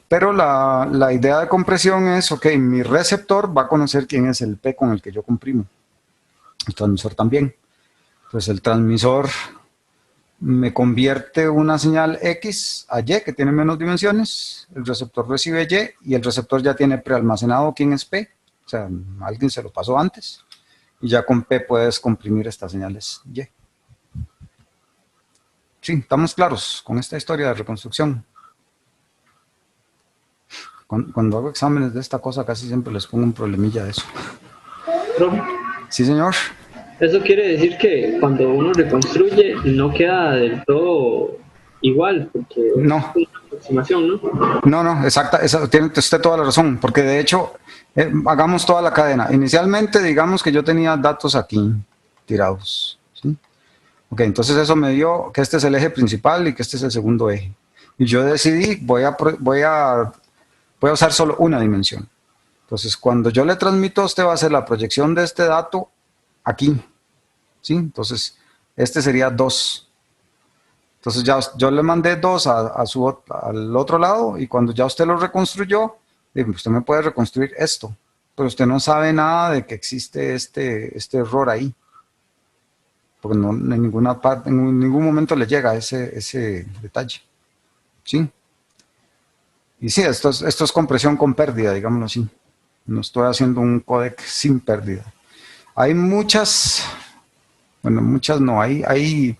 Pero la idea de compresión es, ok, mi receptor va a conocer quién es el P con el que yo comprimo. El transmisor también. Pues el transmisor me convierte una señal X a Y que tiene menos dimensiones, el receptor recibe Y y el receptor ya tiene prealmacenado quién es P, o sea, alguien se lo pasó antes y ya con P puedes comprimir estas señales Y. Sí, estamos claros con esta historia de reconstrucción. Cuando hago exámenes de esta cosa casi siempre les pongo un problemilla de eso. Profe, Sí, señor. eso quiere decir que cuando uno reconstruye no queda del todo igual, porque No. es una aproximación, ¿no? No, exacta, tiene usted toda la razón, porque de hecho, hagamos toda la cadena. Inicialmente, digamos que yo tenía datos aquí tirados, ¿sí? Ok, entonces eso me dio que este es el eje principal y que este es el segundo eje. Y yo decidí, voy a usar solo una dimensión. Entonces, cuando yo le transmito a usted, va a ser la proyección de este dato aquí, ¿sí? Entonces, este sería 2. Entonces, ya yo le mandé 2 al otro lado, y cuando ya usted lo reconstruyó, usted me puede reconstruir esto, pero usted no sabe nada de que existe este error ahí, porque no, en ninguna parte, en ningún momento le llega ese detalle, ¿sí? Y sí, esto es compresión con pérdida, digámoslo así. No estoy haciendo un códec sin pérdida. Hay muchas, bueno, muchas no, hay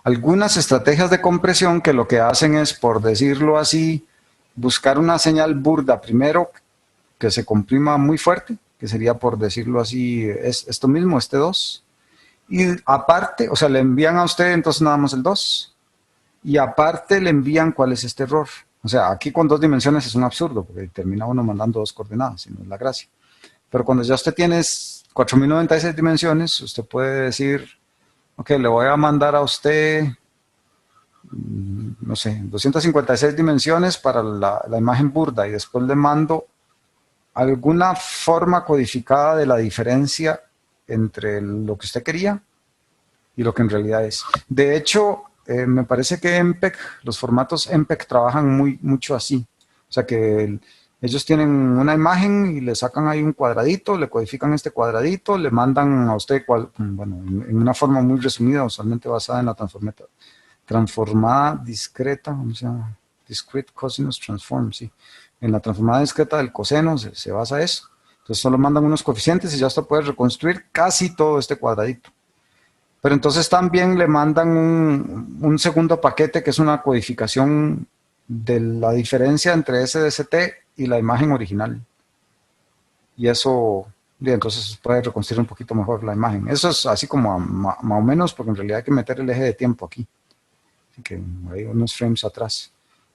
algunas estrategias de compresión que lo que hacen es, por decirlo así, buscar una señal burda primero que se comprima muy fuerte, que sería, por decirlo así, es esto mismo, este 2. Y aparte, o sea, le envían a usted entonces nada más el 2. Y aparte le envían cuál es este error. O sea, aquí con 2 dimensiones es un absurdo, porque termina uno mandando 2 coordenadas, y no es la gracia. Pero cuando ya usted tiene 4096 dimensiones, usted puede decir, ok, le voy a mandar a usted, no sé, 256 dimensiones para la imagen burda, y después le mando alguna forma codificada de la diferencia entre lo que usted quería y lo que en realidad es. De hecho, me parece que MPEG, los formatos MPEG trabajan mucho así. O sea que ellos tienen una imagen y le sacan ahí un cuadradito, le codifican este cuadradito, le mandan a usted, bueno, en una forma muy resumida, usualmente basada en la transformada discreta, ¿cómo se llama? Discrete cosinus transform, sí. En la transformada discreta del coseno se basa eso. Entonces solo mandan unos coeficientes y ya usted puede reconstruir casi todo este cuadradito. Pero entonces también le mandan un segundo paquete que es una codificación de la diferencia entre SDCT y la imagen original. Y eso, entonces puede reconstruir un poquito mejor la imagen. Eso es así como más o menos, porque en realidad hay que meter el eje de tiempo aquí. Así que hay unos frames atrás.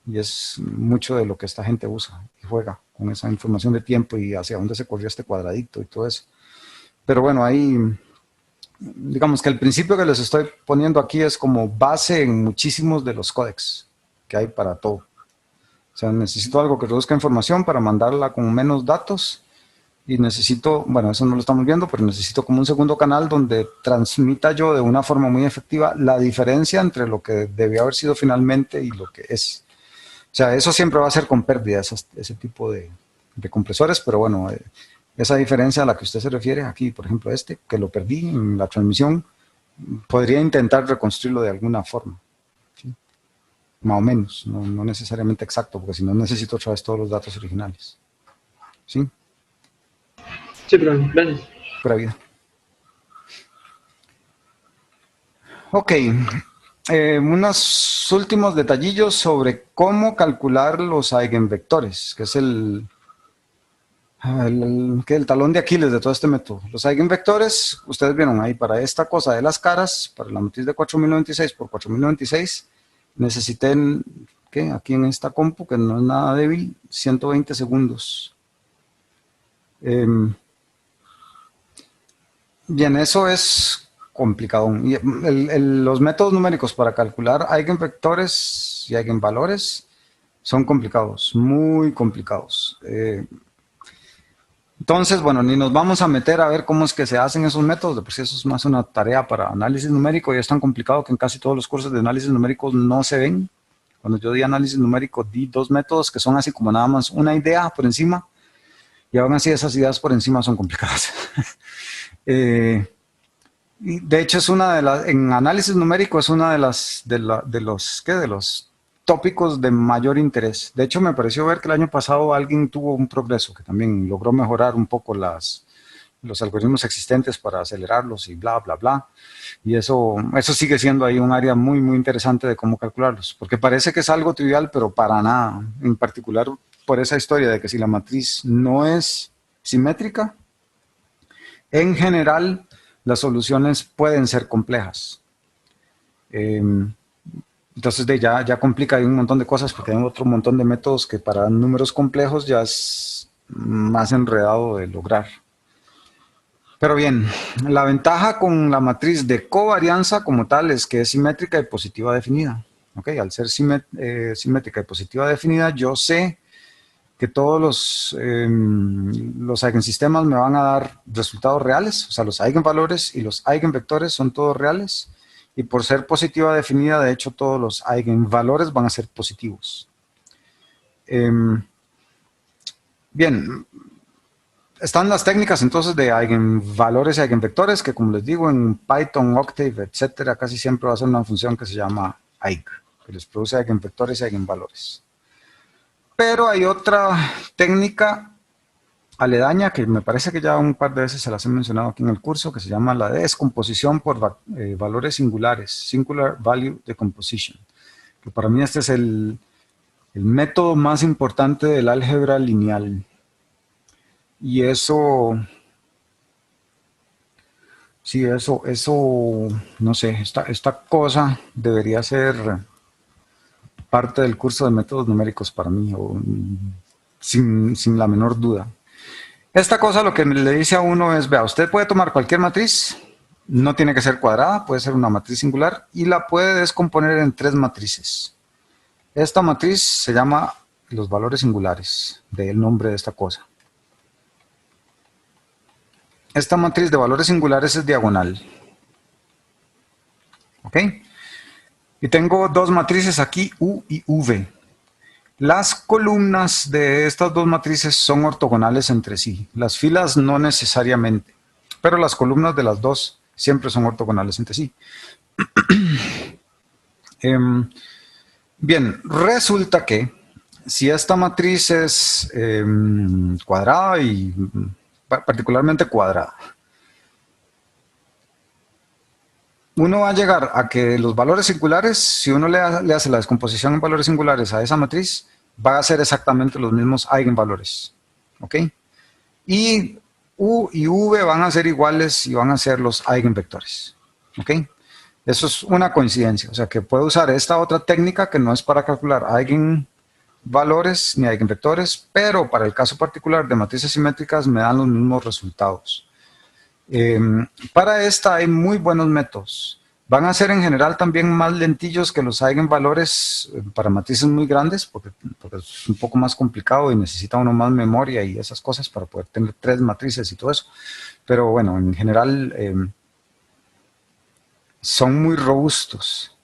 Y es mucho de lo que esta gente usa y juega con esa información de tiempo y hacia dónde se corrió este cuadradito y todo eso. Pero bueno, ahí, digamos que el principio que les estoy poniendo aquí es como base en muchísimos de los códecs que hay para todo. O sea, necesito algo que reduzca información para mandarla con menos datos, y necesito, bueno, eso no lo estamos viendo, pero necesito como un segundo canal donde transmita yo de una forma muy efectiva la diferencia entre lo que debió haber sido finalmente y lo que es. O sea, eso siempre va a ser con pérdida, ese tipo de compresores, pero bueno, esa diferencia a la que usted se refiere aquí, por ejemplo que lo perdí en la transmisión, podría intentar reconstruirlo de alguna forma, ¿sí? Más o menos, no necesariamente exacto, porque si no necesito otra vez todos los datos originales. ¿Sí? Sí, pero gracias. Pura vida. Ok, unos últimos detallillos sobre cómo calcular los eigenvectores, que es el talón de Aquiles de todo este método. Los eigenvectores, ustedes vieron ahí, para esta cosa de las caras, para la matriz de 4096 por 4096, necesiten, ¿qué? Aquí en esta compu, que no es nada débil, 120 segundos. Bien, eso es complicado. Y los métodos numéricos para calcular eigenvectores y eigenvalores son complicados, muy complicados. Entonces, bueno, ni nos vamos a meter a ver cómo es que se hacen esos métodos, de por sí eso es más una tarea para análisis numérico, y es tan complicado que en casi todos los cursos de análisis numérico no se ven. Cuando yo di análisis numérico, di 2 métodos que son así como nada más una idea por encima, y aún así esas ideas por encima son complicadas. Y de hecho es una de las, en análisis numérico es una de los tópicos de mayor interés. De hecho, me pareció ver que el año pasado alguien tuvo un progreso, que también logró mejorar un poco los algoritmos existentes para acelerarlos y bla, bla, bla. Y eso sigue siendo ahí un área muy, muy interesante de cómo calcularlos, porque parece que es algo trivial, pero para nada. En particular por esa historia de que si la matriz no es simétrica, en general las soluciones pueden ser complejas. Entonces ya complica ahí un montón de cosas, porque hay otro montón de métodos que para números complejos ya es más enredado de lograr. Pero bien, la ventaja con la matriz de covarianza como tal es que es simétrica y positiva definida. ¿Okay? Al ser simétrica y positiva definida, yo sé que todos los eigensistemas me van a dar resultados reales, o sea, los eigenvalores y los eigenvectores son todos reales, y por ser positiva definida, de hecho, todos los eigenvalores van a ser positivos. Bien, están las técnicas entonces de eigenvalores y eigenvectores, que como les digo, en Python, Octave, etcétera, casi siempre va a ser una función que se llama eig, que les produce eigenvectores y eigenvalores. Pero hay otra técnica aledaña que me parece que ya un par de veces se las he mencionado aquí en el curso, que se llama la descomposición por valores singulares, Singular Value Decomposition, que para mí este es el método más importante del álgebra lineal. Y eso, sí, eso, no sé, esta cosa debería ser parte del curso de métodos numéricos para mí, sin la menor duda. Esta cosa lo que le dice a uno es, vea, usted puede tomar cualquier matriz, no tiene que ser cuadrada, puede ser una matriz singular, y la puede descomponer en 3 matrices. Esta matriz se llama los valores singulares, del nombre de esta cosa. Esta matriz de valores singulares es diagonal. ¿Ok? Y tengo 2 matrices aquí, U y V. Las columnas de estas 2 matrices son ortogonales entre sí. Las filas no necesariamente, pero las columnas de las 2 siempre son ortogonales entre sí. Bien, resulta que si esta matriz es cuadrada y particularmente cuadrada, uno va a llegar a que los valores singulares, si uno le hace la descomposición en valores singulares a esa matriz, va a ser exactamente los mismos eigenvalores. ¿Ok? Y U y V van a ser iguales y van a ser los eigenvectores. ¿Ok? Eso es una coincidencia. O sea que puedo usar esta otra técnica que no es para calcular eigenvalores ni eigenvectores, pero para el caso particular de matrices simétricas me dan los mismos resultados. Para esta hay muy buenos métodos. Van a ser en general también más lentillos que los eigenvalores para matrices muy grandes, porque es un poco más complicado y necesita uno más memoria y esas cosas para poder tener 3 matrices y todo eso. Pero bueno, en general son muy robustos.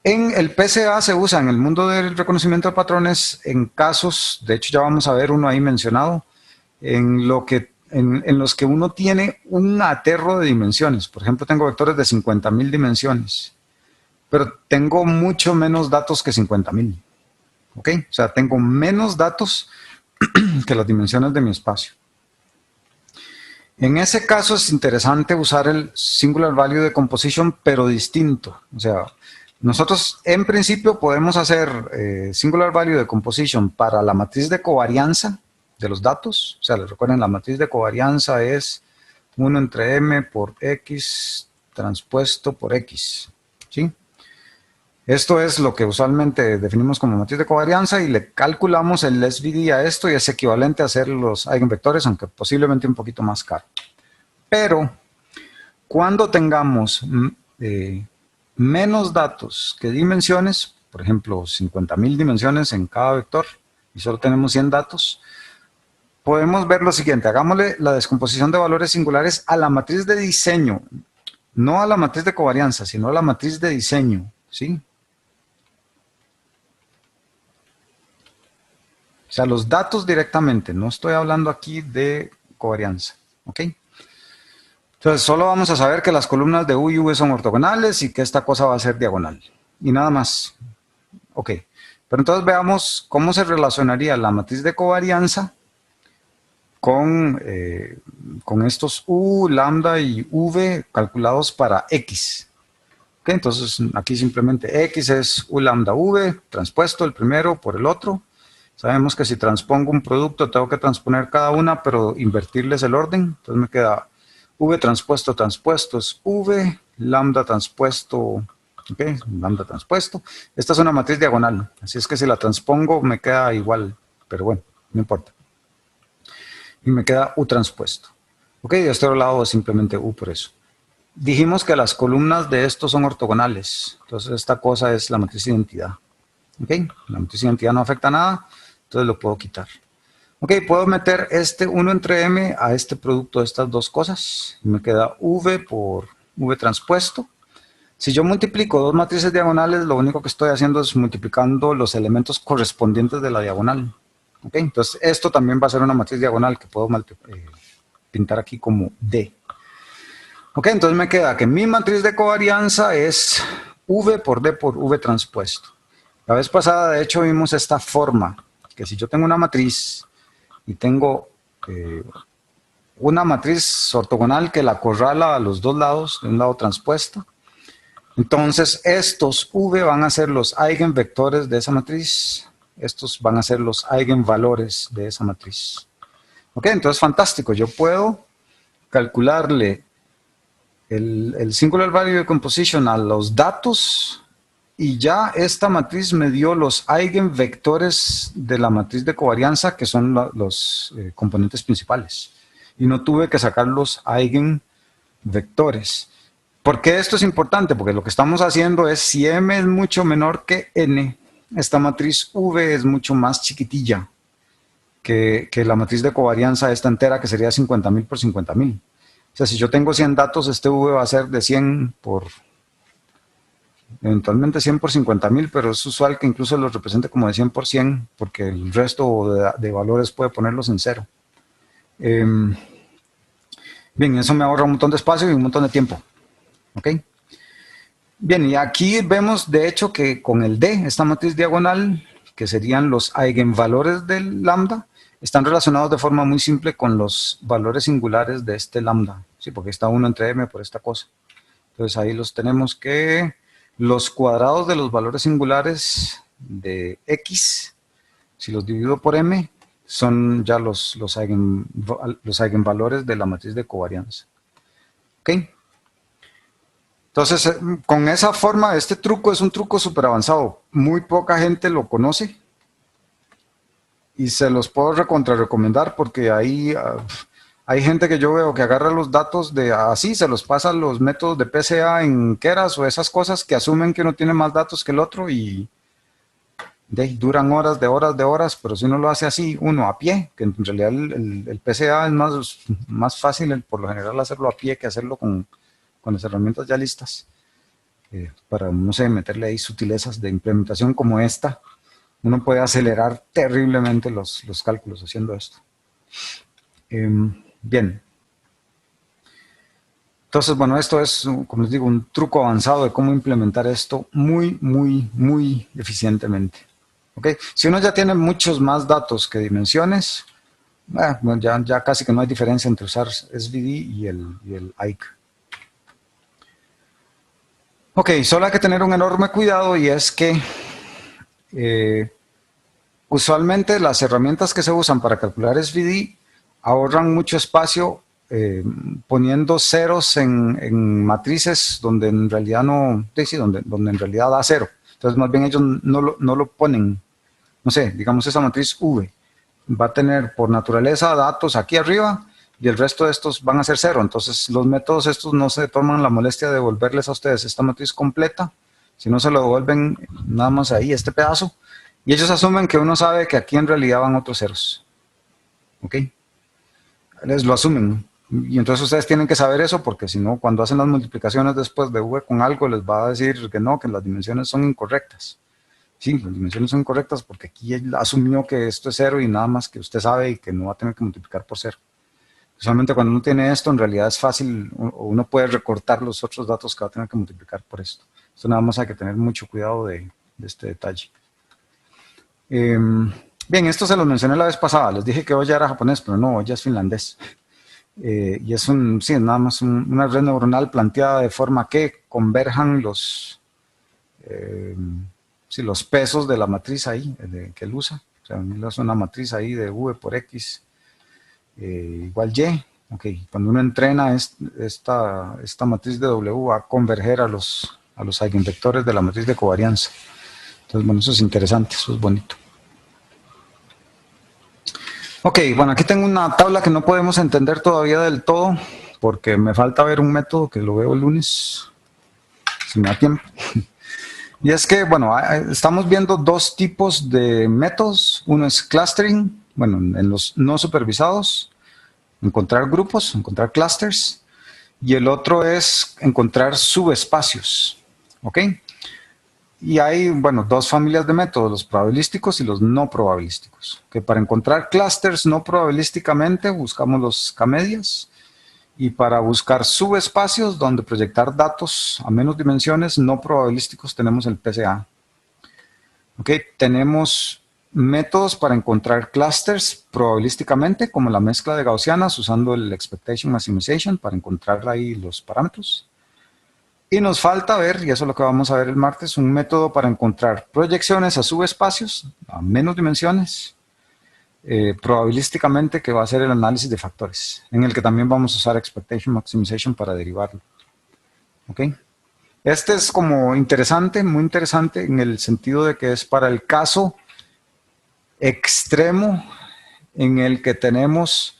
En el PCA se usa en el mundo del reconocimiento de patrones en casos, de hecho ya vamos a ver uno ahí mencionado, en los que uno tiene un aterro de dimensiones. Por ejemplo, tengo vectores de 50.000 dimensiones, pero tengo mucho menos datos que 50.000. ¿Ok? O sea, tengo menos datos que las dimensiones de mi espacio. En ese caso es interesante usar el Singular Value Decomposition, pero distinto. O sea, nosotros en principio podemos hacer Singular Value Decomposition para la matriz de covarianza de los datos. O sea, les recuerden, la matriz de covarianza es 1 entre m por x transpuesto por x. ¿Sí? Esto es lo que usualmente definimos como matriz de covarianza y le calculamos el SVD a esto y es equivalente a hacer los eigenvectores, aunque posiblemente un poquito más caro. Pero cuando tengamos menos datos que dimensiones, por ejemplo 50.000 dimensiones en cada vector y solo tenemos 100 datos, podemos ver lo siguiente. Hagámosle la descomposición de valores singulares a la matriz de diseño, no a la matriz de covarianza, sino a la matriz de diseño, ¿sí? O sea, los datos directamente, no estoy hablando aquí de covarianza, ¿ok? Entonces, solo vamos a saber que las columnas de U y V son ortogonales y que esta cosa va a ser diagonal. Y nada más. Ok. Pero entonces veamos cómo se relacionaría la matriz de covarianza con estos U, lambda y V calculados para X. Ok, entonces aquí simplemente X es U lambda V, transpuesto el primero por el otro. Sabemos que si transpongo un producto tengo que transponer cada una, pero invertirles el orden. Entonces me queda V transpuesto es V, lambda transpuesto, ok, lambda transpuesto. Esta es una matriz diagonal, así es que si la transpongo me queda igual, pero bueno, no importa. Y me queda U transpuesto. Ok, de este otro lado es simplemente U por eso. Dijimos que las columnas de estos son ortogonales, entonces esta cosa es la matriz de identidad. Ok, la matriz de identidad no afecta nada. entonces lo puedo quitar. Ok, puedo meter este 1 entre m a este producto de estas dos cosas. Me queda v por v transpuesto. Si yo multiplico dos matrices diagonales, lo único que estoy haciendo es multiplicando los elementos correspondientes de la diagonal. Ok, entonces esto también va a ser una matriz diagonal que puedo pintar aquí como D. Ok, entonces me queda que mi matriz de covarianza es V por D por V transpuesto. La vez pasada, de hecho, vimos esta forma, que si yo tengo una matriz y tengo una matriz ortogonal que la acorrala a los dos lados, de un lado transpuesta, entonces estos V van a ser los eigenvectores de esa matriz, estos van a ser los eigenvalores de esa matriz. Ok, entonces fantástico, yo puedo calcularle el singular value de composition a los datos y ya esta matriz me dio los eigenvectores de la matriz de covarianza, que son los componentes principales. Y no tuve que sacar los eigenvectores. ¿Por qué esto es importante? Porque lo que estamos haciendo es, si m es mucho menor que n, esta matriz V es mucho más chiquitilla que la matriz de covarianza esta entera, que sería 50.000 por 50.000. O sea, si yo tengo 100 datos, este V va a ser de 100 por, eventualmente 100 por 50.000, pero es usual que incluso lo represente como de 100 por 100, porque el resto de valores puede ponerlos en cero. Bien, eso me ahorra un montón de espacio y un montón de tiempo. ¿Ok? Bien, y aquí vemos de hecho que con el D, esta matriz diagonal, que serían los eigenvalores del lambda, están relacionados de forma muy simple con los valores singulares de este lambda. Sí, porque está 1 entre m por esta cosa. Entonces ahí los tenemos que los cuadrados de los valores singulares de x, si los divido por m, son ya los eigenvalores de la matriz de covarianza. ¿Ok? Entonces, con esa forma, este truco es un truco súper avanzado. Muy poca gente lo conoce. Y se los puedo recomendar porque ahí hay gente que yo veo que agarra los datos de así, se los pasa a los métodos de PCA en Keras o esas cosas que asumen que uno tiene más datos que el otro y duran horas, pero si uno lo hace así, uno a pie, que en realidad el PCA es más fácil por lo general hacerlo a pie que hacerlo con las herramientas ya listas, para, no sé, meterle ahí sutilezas de implementación como esta. Uno puede acelerar terriblemente los cálculos haciendo esto. Bien. Entonces, bueno, esto es, como les digo, un truco avanzado de cómo implementar esto muy, muy, muy eficientemente. ¿Okay? Si uno ya tiene muchos más datos que dimensiones, bueno, ya casi que no hay diferencia entre usar SVD y el IKE. Ok, solo hay que tener un enorme cuidado y es que usualmente las herramientas que se usan para calcular SVD ahorran mucho espacio poniendo ceros en matrices donde en realidad no, sí, donde en realidad da cero. Entonces más bien ellos no lo ponen, no sé, digamos esa matriz V va a tener por naturaleza datos aquí arriba y el resto de estos van a ser cero. Entonces los métodos estos no se toman la molestia de devolverles a ustedes esta matriz completa, sino se lo devuelven nada más ahí, este pedazo, y ellos asumen que uno sabe que aquí en realidad van otros ceros. ¿Ok? Les lo asumen. Y entonces ustedes tienen que saber eso, porque si no, cuando hacen las multiplicaciones después de V con algo, les va a decir que no, que las dimensiones son incorrectas. Sí, las dimensiones son incorrectas porque aquí él asumió que esto es cero y nada más que usted sabe y que no va a tener que multiplicar por cero. Solamente cuando uno tiene esto, en realidad es fácil, o uno puede recortar los otros datos que va a tener que multiplicar por esto. Esto nada más hay que tener mucho cuidado de este detalle. Bien, esto se los mencioné la vez pasada. Les dije que hoy ya era japonés, pero no, hoy ya es finlandés. Y es nada más una red neuronal planteada de forma que converjan los pesos de la matriz ahí, que él usa. O sea, él usa una matriz ahí de V por X igual Y. Okay. Cuando uno entrena esta matriz de W va a converger a los eigenvectores de la matriz de covarianza. Entonces, bueno, eso es interesante, eso es bonito. Ok, bueno, aquí tengo una tabla que no podemos entender todavía del todo, porque me falta ver un método que lo veo el lunes, si me da tiempo. Y es que, bueno, estamos viendo dos tipos de métodos. Uno es clustering, bueno, en los no supervisados, encontrar grupos, encontrar clusters. Y el otro es encontrar subespacios, ¿ok? Y hay, bueno, dos familias de métodos, los probabilísticos y los no probabilísticos. Que para encontrar clusters no probabilísticamente buscamos los K-medias. Y para buscar subespacios donde proyectar datos a menos dimensiones no probabilísticos tenemos el PCA. ¿Ok? Tenemos métodos para encontrar clusters probabilísticamente, como la mezcla de gaussianas usando el expectation maximization para encontrar ahí los parámetros. Y nos falta ver, y eso es lo que vamos a ver el martes, un método para encontrar proyecciones a subespacios, a menos dimensiones, probabilísticamente, que va a ser el análisis de factores, en el que también vamos a usar expectation maximization para derivarlo. ¿Ok? Este es como interesante, muy interesante, en el sentido de que es para el caso extremo en el que tenemos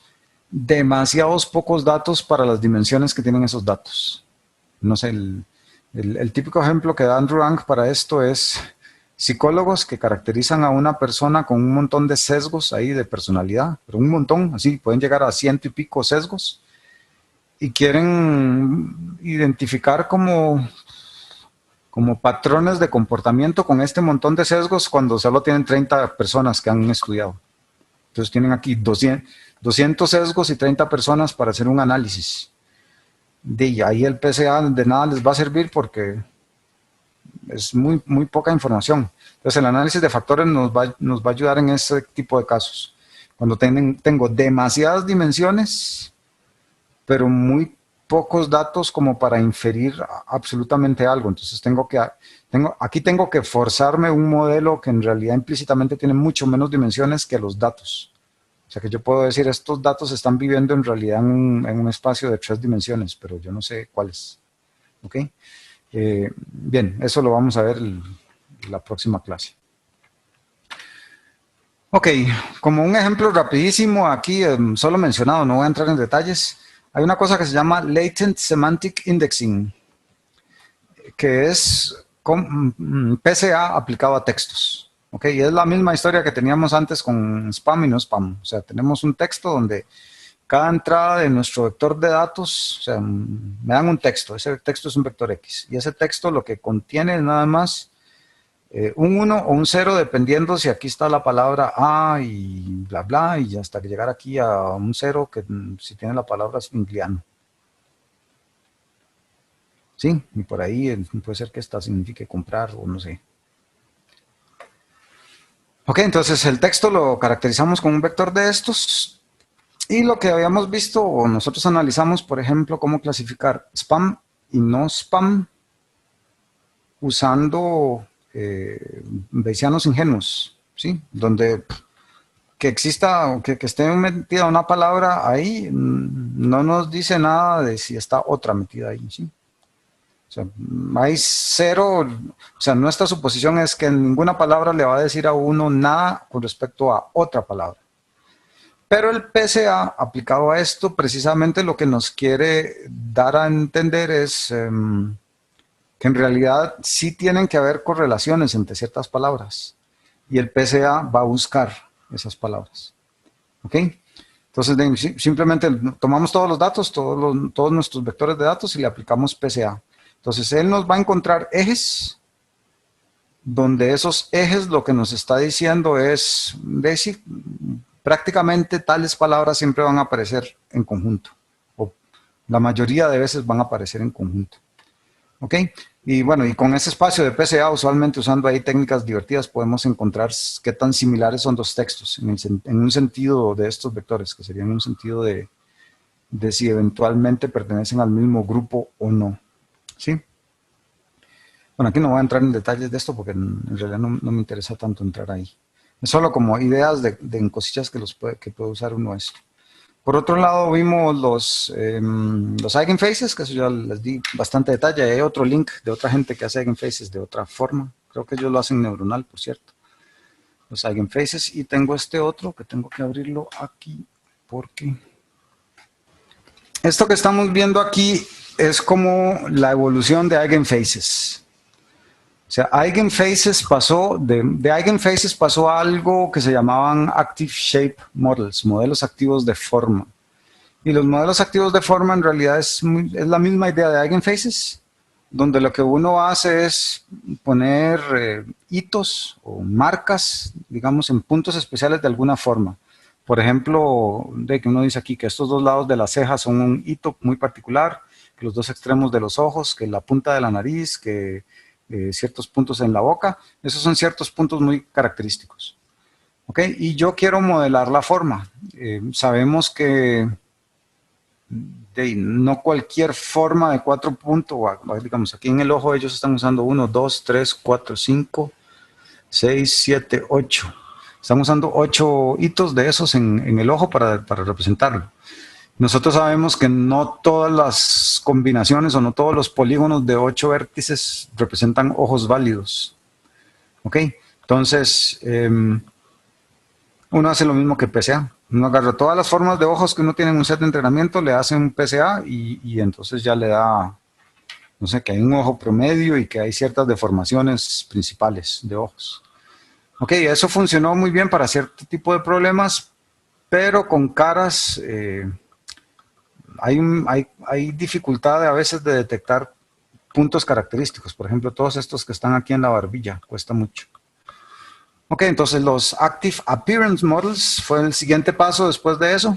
demasiados pocos datos para las dimensiones que tienen esos datos. No sé, el típico ejemplo que da Andrew Ng para esto es psicólogos que caracterizan a una persona con un montón de sesgos ahí de personalidad, pero un montón, así, pueden llegar a 100 y pico sesgos, y quieren identificar como patrones de comportamiento con este montón de sesgos cuando solo tienen 30 personas que han estudiado. Entonces tienen aquí 200 sesgos y 30 personas para hacer un análisis. De ahí el PCA de nada les va a servir porque es muy poca información. Entonces el análisis de factores nos va a ayudar en ese tipo de casos. Cuando tengo demasiadas dimensiones, pero muy pocos datos como para inferir absolutamente algo. Entonces aquí tengo que forzarme un modelo que en realidad implícitamente tiene mucho menos dimensiones que los datos. O sea que yo puedo decir, estos datos están viviendo en realidad en un espacio de 3 dimensiones, pero yo no sé cuáles. ¿Ok? Bien, eso lo vamos a ver en la próxima clase. Ok, como un ejemplo rapidísimo aquí, solo mencionado, no voy a entrar en detalles. Hay una cosa que se llama Latent Semantic Indexing, que es PCA aplicado a textos. ¿Ok? Y es la misma historia que teníamos antes con spam y no spam. O sea, tenemos un texto donde cada entrada de nuestro vector de datos, o sea, me dan un texto, ese texto es un vector X. Y ese texto lo que contiene es nada más un 1 o un 0, dependiendo si aquí está la palabra A y bla, bla, y hasta que llegar aquí a un 0, que si tiene la palabra swingliano. Sí, y por ahí puede ser que esta signifique comprar o no sé. Ok, entonces el texto lo caracterizamos con un vector de estos. Y lo que habíamos visto, o nosotros analizamos, por ejemplo, cómo clasificar spam y no spam usando bayesianos ingenuos, ¿sí? Donde que exista, que esté metida una palabra ahí, no nos dice nada de si está otra metida ahí, ¿sí? O sea, hay cero, o sea, nuestra suposición es que ninguna palabra le va a decir a uno nada con respecto a otra palabra. Pero el PCA aplicado a esto, precisamente lo que nos quiere dar a entender es que en realidad sí tienen que haber correlaciones entre ciertas palabras. Y el PCA va a buscar esas palabras. ¿Ok? Entonces, simplemente tomamos todos los datos, todos nuestros vectores de datos y le aplicamos PCA. Entonces, él nos va a encontrar ejes, donde esos ejes lo que nos está diciendo es, decir, prácticamente tales palabras siempre van a aparecer en conjunto, o la mayoría de veces van a aparecer en conjunto. ¿Ok? Y bueno, y con ese espacio de PCA, usualmente usando ahí técnicas divertidas, podemos encontrar qué tan similares son los textos, en un sentido de estos vectores, que sería en un sentido de si eventualmente pertenecen al mismo grupo o no. ¿Sí? Bueno, aquí no voy a entrar en detalles de esto porque en realidad no me interesa tanto entrar ahí. Es solo como ideas de cosillas que puede usar uno esto. Por otro lado, vimos los eigenfaces, que eso ya les di bastante detalle. Hay otro link de otra gente que hace eigenfaces de otra forma. Creo que ellos lo hacen neuronal, por cierto. Los eigenfaces. Y tengo este otro que tengo que abrirlo aquí porque esto que estamos viendo aquí es como la evolución de eigenfaces. sea, Eigenfaces pasó, de Eigenfaces pasó a algo que se llamaban Active Shape Models, modelos activos de forma. Y los modelos activos de forma en realidad es la misma idea de Eigenfaces, donde lo que uno hace es poner hitos o marcas, digamos, en puntos especiales de alguna forma. Por ejemplo, de que uno dice aquí que estos dos lados de las cejas son un hito muy particular, que los dos extremos de los ojos, que la punta de la nariz, que ciertos puntos en la boca, esos son ciertos puntos muy característicos. ¿Ok? Y yo quiero modelar la forma. Sabemos que no cualquier forma de 4 puntos, digamos, aquí en el ojo ellos están usando 1, 2, 3, 4, 5, 6, 7, 8. Están usando 8 hitos de esos en el ojo para representarlo. Nosotros sabemos que no todas las combinaciones o no todos los polígonos de 8 vértices representan ojos válidos. ¿Ok? Entonces, uno hace lo mismo que PCA. Uno agarra todas las formas de ojos que uno tiene en un set de entrenamiento, le hace un PCA y entonces ya le da, no sé, que hay un ojo promedio y que hay ciertas deformaciones principales de ojos. Ok, eso funcionó muy bien para cierto tipo de problemas, pero con caras hay dificultad a veces de detectar puntos característicos. Por ejemplo, todos estos que están aquí en la barbilla, cuesta mucho. Ok, entonces los Active Appearance Models fue el siguiente paso después de eso,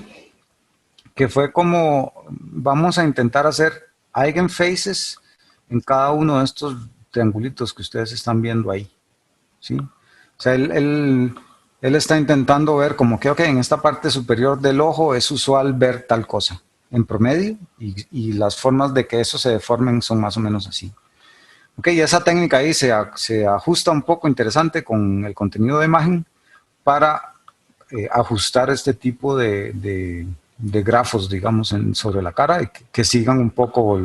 que fue como vamos a intentar hacer Eigenfaces en cada uno de estos triangulitos que ustedes están viendo ahí. ¿Sí? O sea, él está intentando ver como que, ok, en esta parte superior del ojo es usual ver tal cosa en promedio y las formas de que eso se deformen son más o menos así. Ok, y esa técnica ahí se ajusta un poco interesante con el contenido de imagen para ajustar este tipo de grafos, digamos, sobre la cara y que sigan un poco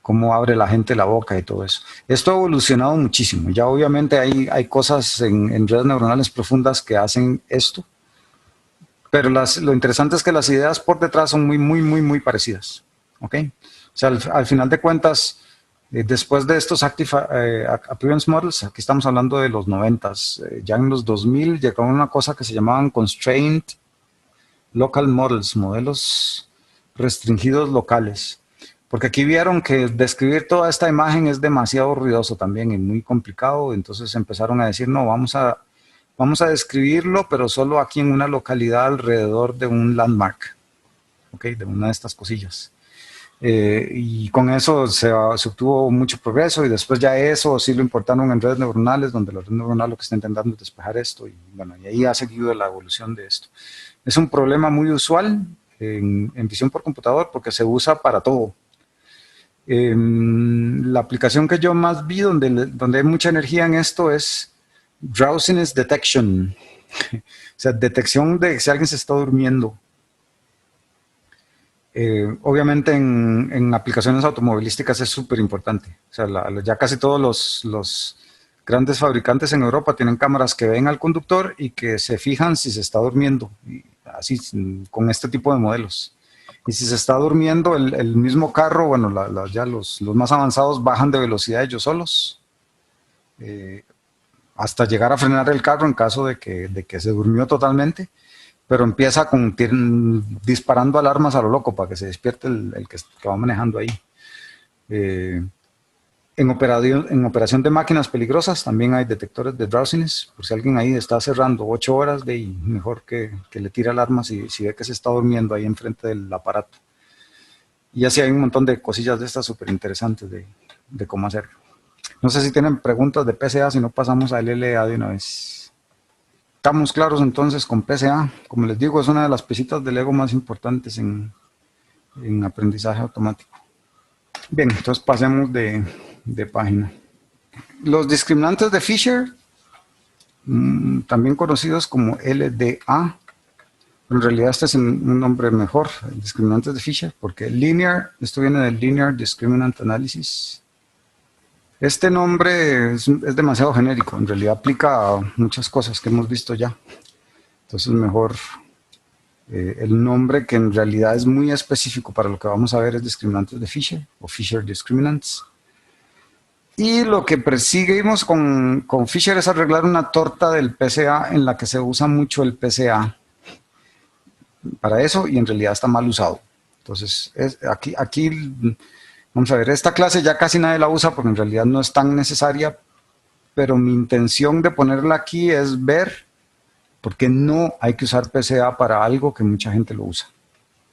cómo abre la gente la boca y todo eso. Esto ha evolucionado muchísimo. Ya obviamente hay cosas en redes neuronales profundas que hacen esto, pero lo interesante es que las ideas por detrás son muy parecidas. ¿Ok? O sea, al final de cuentas, después de estos Active Appearance Models, aquí estamos hablando de los 90s, ya en los 2000 llegaron a una cosa que se llamaban Constrained Local Models, modelos restringidos locales. Porque aquí vieron que describir toda esta imagen es demasiado ruidoso también y muy complicado, entonces empezaron a decir, no, vamos a describirlo, pero solo aquí en una localidad alrededor de un landmark, ¿okay? De una de estas cosillas. Y con eso se obtuvo mucho progreso y después ya eso sí lo importaron en redes neuronales, donde la red neuronal lo que está intentando es despejar esto y bueno, y ahí ha seguido la evolución de esto. Es un problema muy usual en visión por computador porque se usa para todo. La aplicación que yo más vi donde hay mucha energía en esto es drowsiness detection, o sea, detección de si alguien se está durmiendo. Obviamente en aplicaciones automovilísticas es súper importante. O sea, ya casi todos los grandes fabricantes en Europa tienen cámaras que ven al conductor y que se fijan si se está durmiendo, y así con este tipo de modelos. Y si se está durmiendo, el mismo carro, bueno, ya los más avanzados bajan de velocidad ellos solos, hasta llegar a frenar el carro en caso de que se durmió totalmente, pero empieza disparando alarmas a lo loco para que se despierte el que va manejando ahí. En operación de máquinas peligrosas también hay detectores de drowsiness, por si alguien ahí está cerrando 8 horas, mejor que le tire alarmas si ve que se está durmiendo ahí enfrente del aparato. Y así hay un montón de cosillas de estas súper interesantes de cómo hacerlo. No sé si tienen preguntas de PCA, si no pasamos a LLA de una vez. Estamos claros entonces con PCA. Como les digo, es una de las piecitas de Lego más importantes en aprendizaje automático. Bien, entonces pasemos de página. Los discriminantes de Fisher, también conocidos como LDA, en realidad este es un nombre mejor, discriminantes de Fisher, porque esto viene del Linear Discriminant Analysis. Este nombre es demasiado genérico, en realidad aplica a muchas cosas que hemos visto ya. Entonces mejor el nombre que en realidad es muy específico para lo que vamos a ver es discriminantes de Fisher o Fisher Discriminants. Y lo que perseguimos con Fisher es arreglar una torta del PCA en la que se usa mucho el PCA para eso y en realidad está mal usado. Entonces, aquí vamos a ver, esta clase ya casi nadie la usa porque en realidad no es tan necesaria, pero mi intención de ponerla aquí es ver por qué no hay que usar PCA para algo que mucha gente lo usa.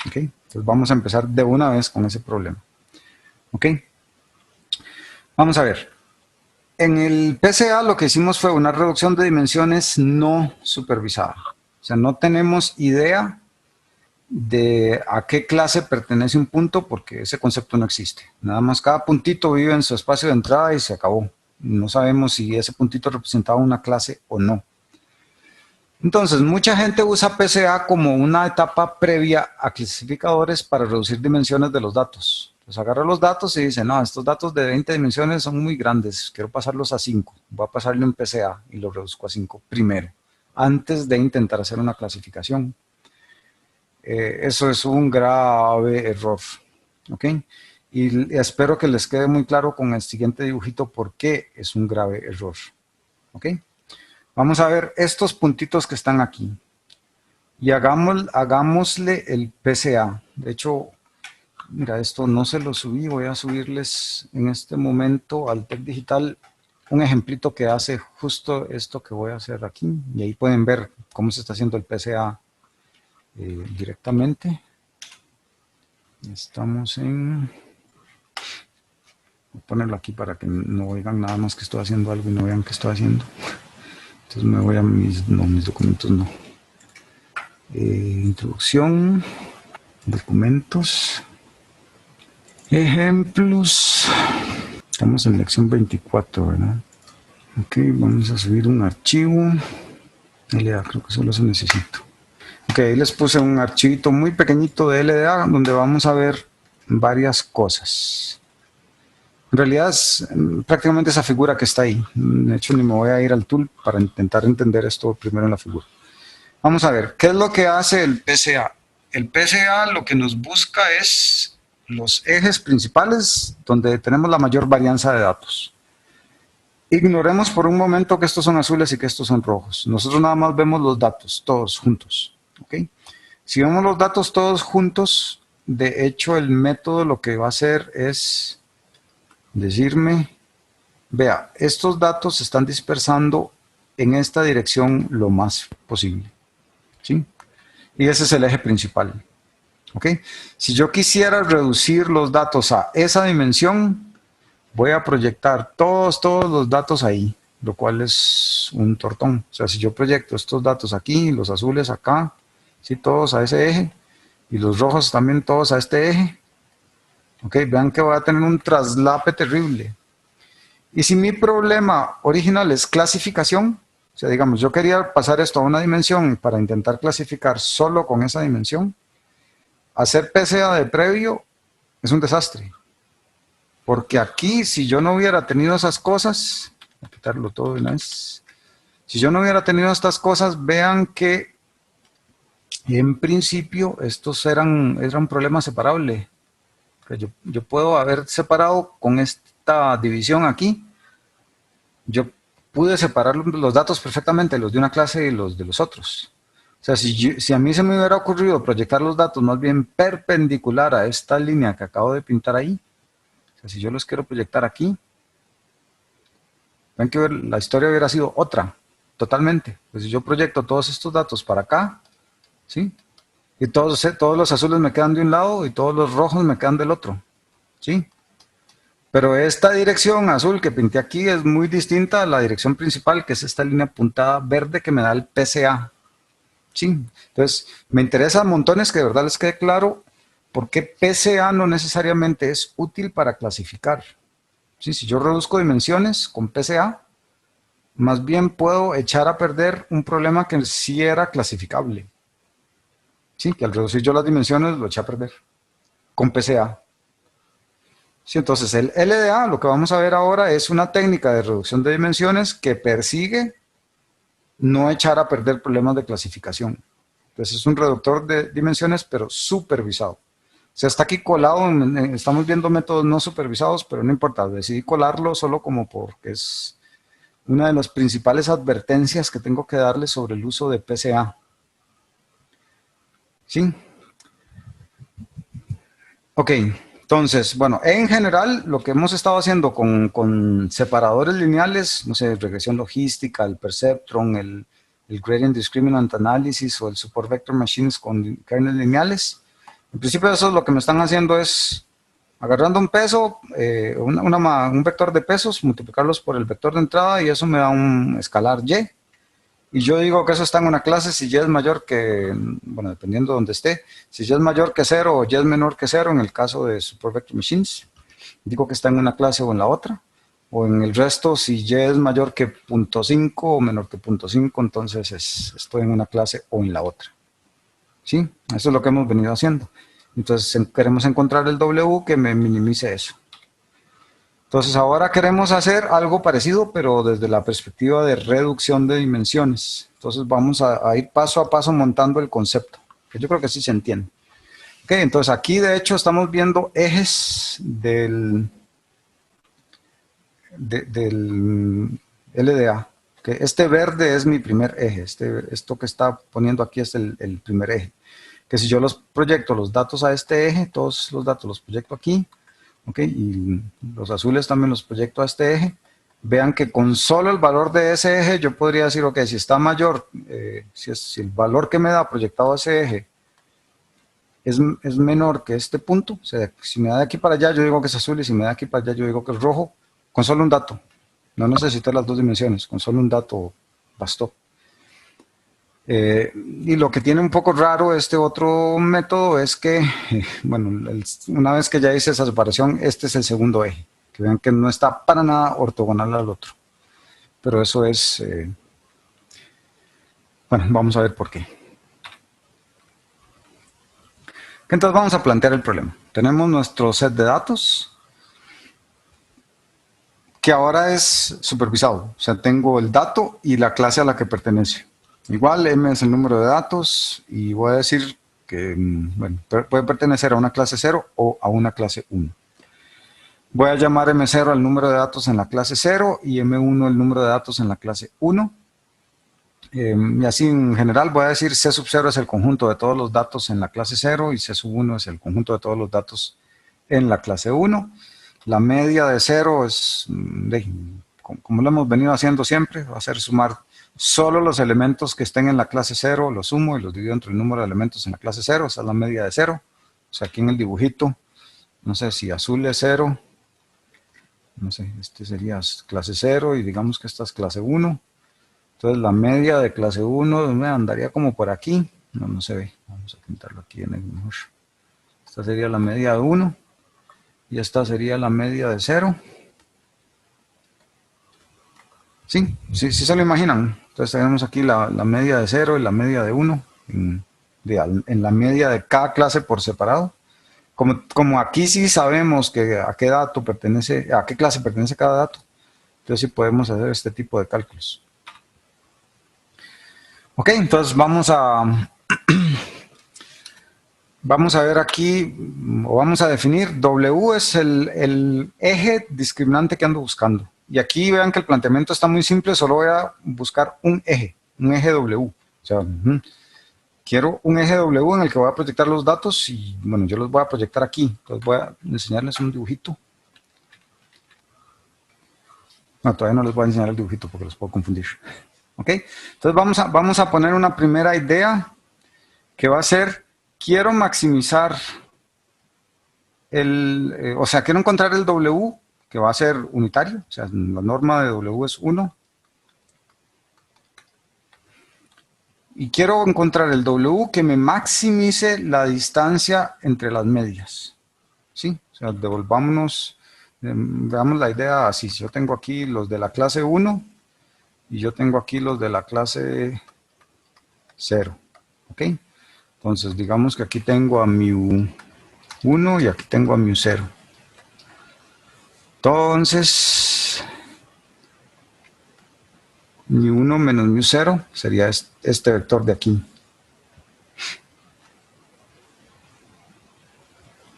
¿Ok? Entonces vamos a empezar de una vez con ese problema. ¿Ok? Vamos a ver. En el PCA lo que hicimos fue una reducción de dimensiones no supervisada. O sea, no tenemos idea de a qué clase pertenece un punto porque ese concepto no existe. Nada más cada puntito vive en su espacio de entrada y se acabó. No sabemos si ese puntito representaba una clase o no. Entonces, mucha gente usa PCA como una etapa previa a clasificadores para reducir dimensiones de los datos. Pues agarra los datos y dice, no, estos datos de 20 dimensiones son muy grandes, quiero pasarlos a 5. Voy a pasarlo en PCA y lo reduzco a 5 primero, antes de intentar hacer una clasificación. Eso es un grave error. ¿Ok? Y espero que les quede muy claro con el siguiente dibujito por qué es un grave error. ¿Ok? Vamos a ver estos puntitos que están aquí. Y hagámosle el PCA. De hecho, mira, esto no se lo subí. Voy a subirles en este momento al TEC Digital un ejemplito que hace justo esto que voy a hacer aquí. Y ahí pueden ver cómo se está haciendo el PCA directamente. Estamos en... Voy a ponerlo aquí para que no oigan nada más que estoy haciendo algo y no vean qué estoy haciendo. Entonces me voy a mis documentos no. Introducción, documentos, ejemplos. Estamos en lección 24, ¿verdad? Ok, vamos a subir un archivo. LDA, creo que solo se necesita. Ok, ahí les puse un archivito muy pequeñito de LDA donde vamos a ver varias cosas. En realidad es prácticamente esa figura que está ahí. De hecho, ni me voy a ir al tool para intentar entender esto primero en la figura. Vamos a ver, ¿qué es lo que hace el PCA? El PCA lo que nos busca es los ejes principales donde tenemos la mayor varianza de datos. Ignoremos por un momento que estos son azules y que estos son rojos. Nosotros nada más vemos los datos, todos juntos. ¿Okay? Si vemos los datos todos juntos, de hecho el método lo que va a hacer es decirme, vea, estos datos se están dispersando en esta dirección lo más posible. ¿Sí? Y ese es el eje principal. ¿Ok? Si yo quisiera reducir los datos a esa dimensión, voy a proyectar todos los datos ahí, lo cual es un tortón. O sea, si yo proyecto estos datos aquí, los azules acá, ¿sí? Todos a ese eje, y los rojos también todos a este eje, ¿ok? Vean que voy a tener un traslape terrible. Y si mi problema original es clasificación, o sea, digamos, yo quería pasar esto a una dimensión para intentar clasificar solo con esa dimensión, hacer PCA de previo es un desastre. Porque aquí, si yo no hubiera tenido esas cosas, voy a quitarlo todo de una vez. Si yo no hubiera tenido estas cosas, vean que en principio estos eran un problema separable. Yo puedo haber separado con esta división aquí. Yo pude separar los datos perfectamente, los de una clase y los de los otros. O sea, si a mí se me hubiera ocurrido proyectar los datos más bien perpendicular a esta línea que acabo de pintar ahí, o sea, si yo los quiero proyectar aquí, ven que la historia hubiera sido otra, totalmente. Pues si yo proyecto todos estos datos para acá, ¿sí? Y todos los azules me quedan de un lado y todos los rojos me quedan del otro, ¿sí? Pero esta dirección azul que pinté aquí es muy distinta a la dirección principal, que es esta línea puntada verde que me da el PCA. Sí, entonces me interesa montones que de verdad les quede claro por qué PCA no necesariamente es útil para clasificar. Sí, si yo reduzco dimensiones con PCA, más bien puedo echar a perder un problema que sí era clasificable. Sí, que al reducir yo las dimensiones lo eché a perder con PCA. Sí, entonces el LDA, lo que vamos a ver ahora es una técnica de reducción de dimensiones que persigue no echar a perder problemas de clasificación. Entonces es un reductor de dimensiones, pero supervisado. sea, está aquí colado, estamos viendo métodos no supervisados, pero no importa, decidí colarlo solo como porque es una de las principales advertencias que tengo que darle sobre el uso de PCA. ¿Sí? Ok, entonces, bueno, en general lo que hemos estado haciendo con separadores lineales, no sé, regresión logística, el perceptron, el gradient discriminant analysis o el support vector machines con kernels lineales, en principio eso es lo que me están haciendo es agarrando un peso, un vector de pesos, multiplicarlos por el vector de entrada y eso me da un escalar y. Y yo digo que eso está en una clase si y es mayor que, bueno, dependiendo de donde esté, si y es mayor que 0 o y es menor que 0 en el caso de Support Vector Machines, digo que está en una clase o en la otra, o en el resto si y es mayor que 0.5 o menor que 0.5, entonces estoy en una clase o en la otra. ¿Sí? Eso es lo que hemos venido haciendo. Entonces queremos encontrar el W que me minimice eso. Entonces ahora queremos hacer algo parecido, pero desde la perspectiva de reducción de dimensiones. Entonces vamos a ir paso a paso montando el concepto, que yo creo que sí se entiende. Ok, entonces aquí de hecho estamos viendo ejes del LDA. Okay, este verde es mi primer eje, esto que está poniendo aquí es el primer eje. Que si yo los proyecto los datos a este eje, todos los datos los proyecto aquí, ok, y los azules también los proyecto a este eje, vean que con solo el valor de ese eje yo podría decir, ok, si está mayor, si el valor que me da proyectado a ese eje es menor que este punto, o sea, si me da de aquí para allá yo digo que es azul y si me da de aquí para allá yo digo que es rojo, con solo un dato, no necesito las dos dimensiones, con solo un dato bastó. Y lo que tiene un poco raro este otro método es que, bueno, una vez que ya hice esa separación, este es el segundo eje. Que vean que no está para nada ortogonal al otro. Pero eso es, bueno, vamos a ver por qué. Entonces vamos a plantear el problema. Tenemos nuestro set de datos, que ahora es supervisado. O sea, tengo el dato y la clase a la que pertenece. Igual m es el número de datos y voy a decir que, bueno, puede pertenecer a una clase 0 o a una clase 1. Voy a llamar m0 al número de datos en la clase 0 y m1 el número de datos en la clase 1. Y así en general voy a decir c sub 0 es el conjunto de todos los datos en la clase 0 y c sub 1 es el conjunto de todos los datos en la clase 1. La media de 0 es, como lo hemos venido haciendo siempre, va a ser sumar solo los elementos que estén en la clase 0, los sumo y los divido entre el número de elementos en la clase 0, esa es la media de 0. O sea, aquí en el dibujito, no sé si azul es 0, no sé, este sería clase 0 y digamos que esta es clase 1. Entonces la media de clase 1 me andaría como por aquí, no se ve, vamos a pintarlo aquí en el mejor. Esta sería la media de 1 y esta sería la media de 0. Sí, se lo imaginan. Entonces tenemos aquí la media de 0 y la media de 1 en la media de cada clase por separado. Como aquí sí sabemos que a qué dato pertenece, a qué clase pertenece cada dato, entonces sí podemos hacer este tipo de cálculos. Ok, entonces vamos a ver aquí, o vamos a definir, W es el eje discriminante que ando buscando. Y aquí vean que el planteamiento está muy simple, solo voy a buscar un eje W. O sea, quiero un eje W en el que voy a proyectar los datos y, bueno, yo los voy a proyectar aquí. Entonces voy a enseñarles un dibujito. No, todavía no les voy a enseñar el dibujito porque los puedo confundir. ¿Ok? Entonces vamos a poner una primera idea que va a ser, quiero maximizar o sea, quiero encontrar el W, que va a ser unitario, o sea, la norma de W es 1. Y quiero encontrar el W que me maximice la distancia entre las medias. ¿Sí? O sea, devolvámonos, veamos la idea así. Yo tengo aquí los de la clase 1 y yo tengo aquí los de la clase 0. ¿Ok? Entonces, digamos que aquí tengo a mu 1 y aquí tengo a mu 0. Entonces, mu 1 menos mu 0 sería este vector de aquí.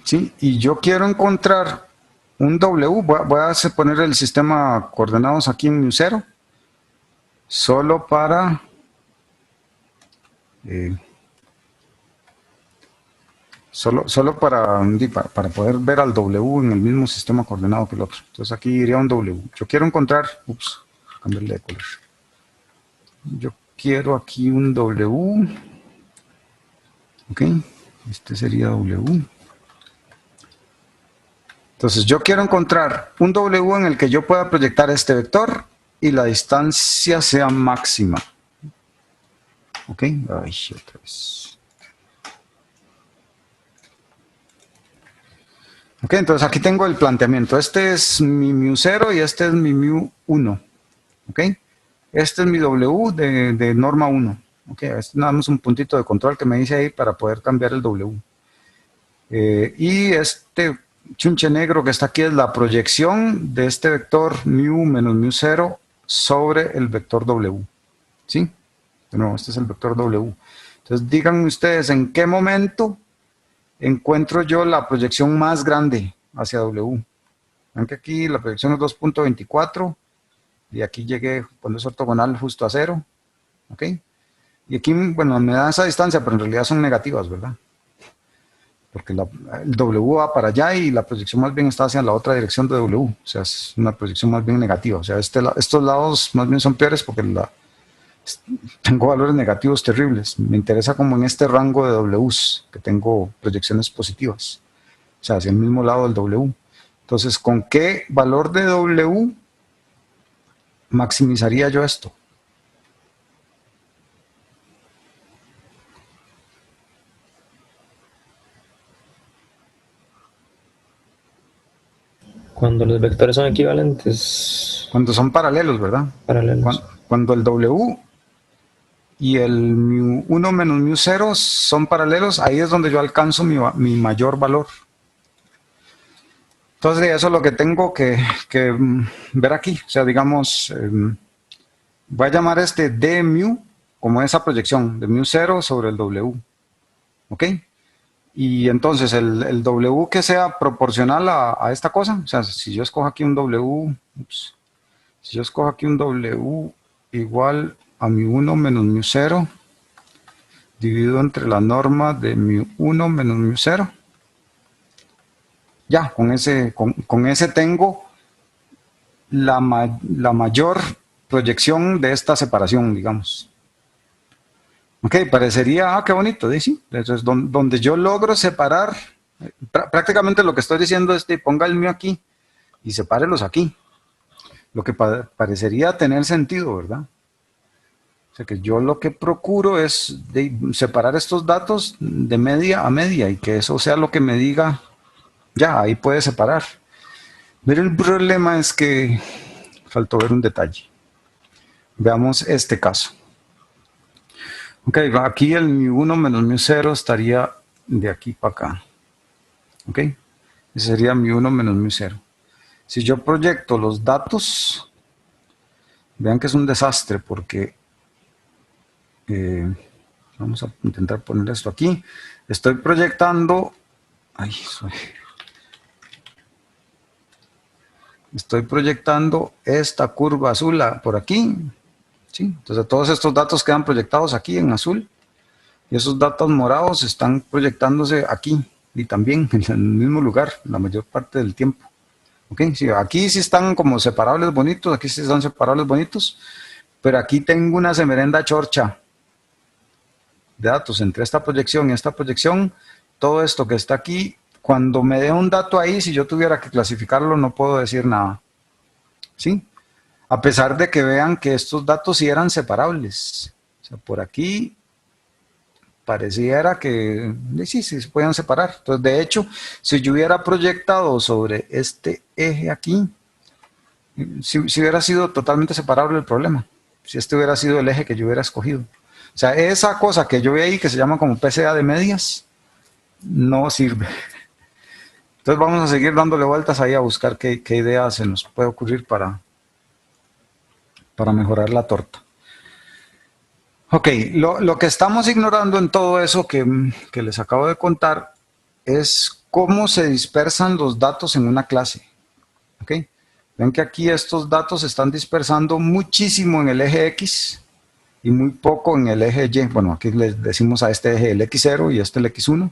¿sí? Y yo quiero encontrar un W, voy a poner el sistema coordenados aquí en mu0, solo para solo para poder ver al W en el mismo sistema coordenado que el otro. Entonces aquí iría un W. Yo quiero encontrar, cambiarle de color. Yo quiero aquí un W. Ok, este sería W. Entonces yo quiero encontrar un W en el que yo pueda proyectar este vector y la distancia sea máxima. Ok, ay, otra vez. Ok, entonces aquí tengo el planteamiento. Este es mi mu0 y este es mi mu1. Ok, este es mi W de norma 1. Ok, este nada más un puntito de control que me dice ahí para poder cambiar el W. Y este chunche negro que está aquí es la proyección de este vector mu menos mu0 sobre el vector W. ¿Sí? De nuevo, este es el vector W. Entonces díganme ustedes en qué momento encuentro yo la proyección más grande hacia W. Ven que aquí la proyección es 2.24 y aquí llegué cuando es ortogonal justo a 0. ¿Ok? Y aquí, bueno, me da esa distancia, pero en realidad son negativas, ¿verdad? Porque el W va para allá y la proyección más bien está hacia la otra dirección de W. O sea, es una proyección más bien negativa. O sea, estos lados más bien son peores porque tengo valores negativos terribles. Me interesa como en este rango de Ws, que tengo proyecciones positivas. O sea, hacia el mismo lado del W. Entonces, ¿con qué valor de W maximizaría yo esto? Cuando los vectores son equivalentes. Cuando son paralelos, ¿verdad? Paralelos. Cuando el W y el mu1 menos mu0 son paralelos, ahí es donde yo alcanzo mi mayor valor. Entonces eso es lo que tengo que ver aquí. O sea, digamos, voy a llamar este d mu como esa proyección de mu0 sobre el W. ¿Ok? Y entonces el W que sea proporcional a esta cosa, o sea, si yo escojo aquí un W, si yo escojo aquí un W igual a mu1 menos mu0, dividido entre la norma de mu1 menos mu0, ya, con ese tengo la mayor proyección de esta separación, digamos. Ok, parecería, qué bonito, sí. Entonces, donde yo logro separar, prácticamente lo que estoy diciendo es que ponga el mío aquí y sepárelos aquí. Lo que parecería tener sentido, ¿verdad? O sea que yo lo que procuro es separar estos datos de media a media y que eso sea lo que me diga, ya, ahí puede separar. Pero el problema es que faltó ver un detalle. Veamos este caso. Ok, aquí el mu1 menos mu0 estaría de aquí para acá. Ok, ese sería mu1 menos mu0. Si yo proyecto los datos, vean que es un desastre porque vamos a intentar poner esto aquí. Estoy proyectando, estoy proyectando esta curva azul por aquí. ¿Sí? Entonces todos estos datos quedan proyectados aquí en azul y esos datos morados están proyectándose aquí y también en el mismo lugar la mayor parte del tiempo. ¿Okay? Sí, aquí sí están como separables bonitos, aquí sí están separables bonitos, pero aquí tengo una semerenda chorcha de datos entre esta proyección y esta proyección. Todo esto que está aquí, cuando me dé un dato ahí, si yo tuviera que clasificarlo no puedo decir nada. ¿Sí? A pesar de que vean que estos datos sí eran separables. O sea, por aquí pareciera que sí se podían separar. Entonces, de hecho, si yo hubiera proyectado sobre este eje aquí, si hubiera sido totalmente separable el problema. Si este hubiera sido el eje que yo hubiera escogido. O sea, esa cosa que yo vi ahí, que se llama como PCA de medias, no sirve. Entonces vamos a seguir dándole vueltas ahí a buscar qué idea se nos puede ocurrir para mejorar la torta. Ok, lo que estamos ignorando en todo eso que les acabo de contar es cómo se dispersan los datos en una clase. ¿Ok? Ven que aquí estos datos se están dispersando muchísimo en el eje X y muy poco en el eje Y. Bueno, aquí le decimos a este eje el X0 y este el X1.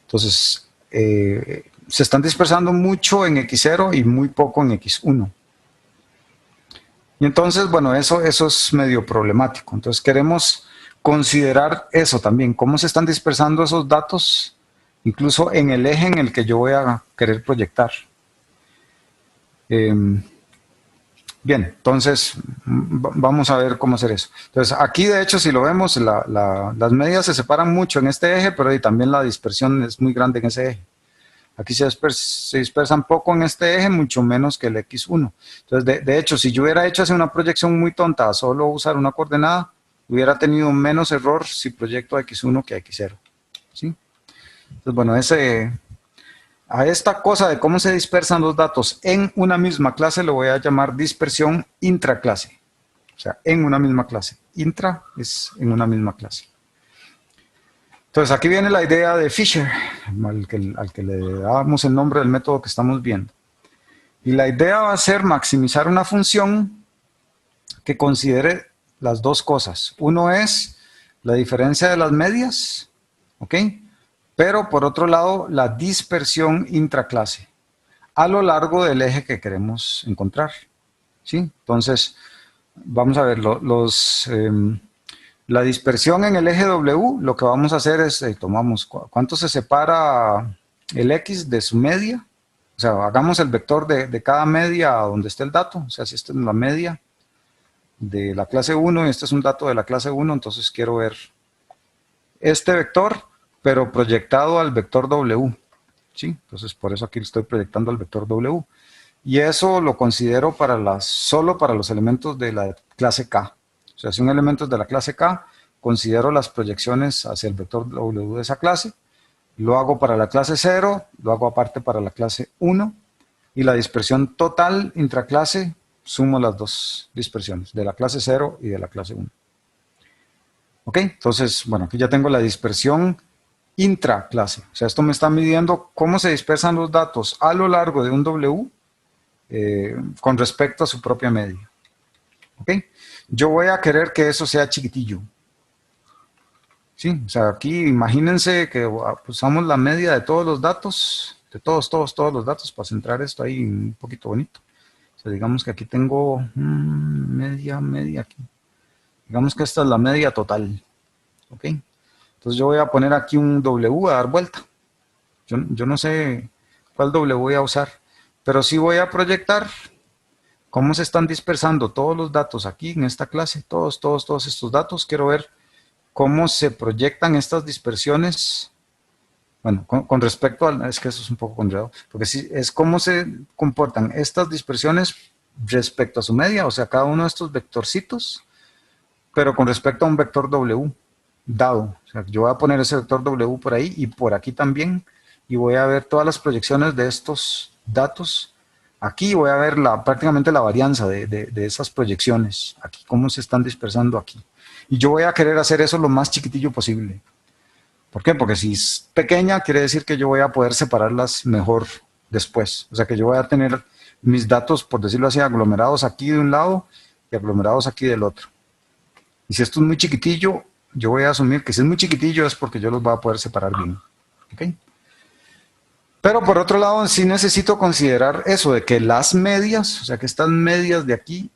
Entonces, se están dispersando mucho en X0 y muy poco en X1. Y entonces, bueno, eso es medio problemático. Entonces, queremos considerar eso también, cómo se están dispersando esos datos, incluso en el eje en el que yo voy a querer proyectar. Bien, entonces vamos a ver cómo hacer eso. Entonces aquí de hecho si lo vemos las medias se separan mucho en este eje, pero también la dispersión es muy grande en ese eje. Aquí se dispersan poco en este eje, mucho menos que el X1. Entonces de hecho si yo hubiera hecho así una proyección muy tonta a solo usar una coordenada, hubiera tenido menos error si proyecto a X1 que a X0. ¿Sí? Entonces bueno, a esta cosa de cómo se dispersan los datos en una misma clase lo voy a llamar dispersión intraclase. O sea, en una misma clase. Intra es en una misma clase. Entonces aquí viene la idea de Fisher, al que le damos el nombre del método que estamos viendo. Y la idea va a ser maximizar una función que considere las dos cosas. Uno es la diferencia de las medias, ¿ok? Pero por otro lado, la dispersión intraclase a lo largo del eje que queremos encontrar. ¿Sí? Entonces, vamos a ver, la dispersión en el eje W, lo que vamos a hacer es, tomamos, ¿cuánto se separa el X de su media? O sea, hagamos el vector de cada media a donde esté el dato. O sea, si esta es la media de la clase 1 y este es un dato de la clase 1, entonces quiero ver este vector, pero proyectado al vector W, ¿sí? Entonces, por eso aquí estoy proyectando al vector W. Y eso lo considero solo para los elementos de la clase K. O sea, si un elemento es de la clase K, considero las proyecciones hacia el vector W de esa clase. Lo hago para la clase 0, lo hago aparte para la clase 1. Y la dispersión total intraclase, sumo las dos dispersiones, de la clase 0 y de la clase 1. ¿Ok? Entonces, bueno, aquí ya tengo la dispersión intraclase. O sea, esto me está midiendo cómo se dispersan los datos a lo largo de un W con respecto a su propia media. ¿Ok? Yo voy a querer que eso sea chiquitillo. ¿Sí? O sea, aquí imagínense que usamos la media de todos los datos, de todos los datos para centrar esto ahí un poquito bonito. O sea, digamos que aquí tengo media aquí. Digamos que esta es la media total. ¿Ok? Entonces yo voy a poner aquí un W a dar vuelta. Yo no sé cuál W voy a usar, pero sí voy a proyectar cómo se están dispersando todos los datos aquí en esta clase, todos estos datos. Quiero ver cómo se proyectan estas dispersiones, bueno, con respecto a, es que eso es un poco enredado, porque sí, es cómo se comportan estas dispersiones respecto a su media, o sea, cada uno de estos vectorcitos, pero con respecto a un vector W dado. O sea, yo voy a poner ese vector W por ahí y por aquí también, y voy a ver todas las proyecciones de estos datos. Aquí voy a ver prácticamente la varianza de esas proyecciones, aquí, cómo se están dispersando aquí. Y yo voy a querer hacer eso lo más chiquitillo posible. ¿Por qué? Porque si es pequeña, quiere decir que yo voy a poder separarlas mejor después. O sea, que yo voy a tener mis datos, por decirlo así, aglomerados aquí de un lado y aglomerados aquí del otro. Y si esto es muy chiquitillo, yo voy a asumir que si es muy chiquitillo es porque yo los voy a poder separar bien. ¿Okay? Pero por otro lado, sí necesito considerar eso de que las medias, o sea, que estas medias de aquí,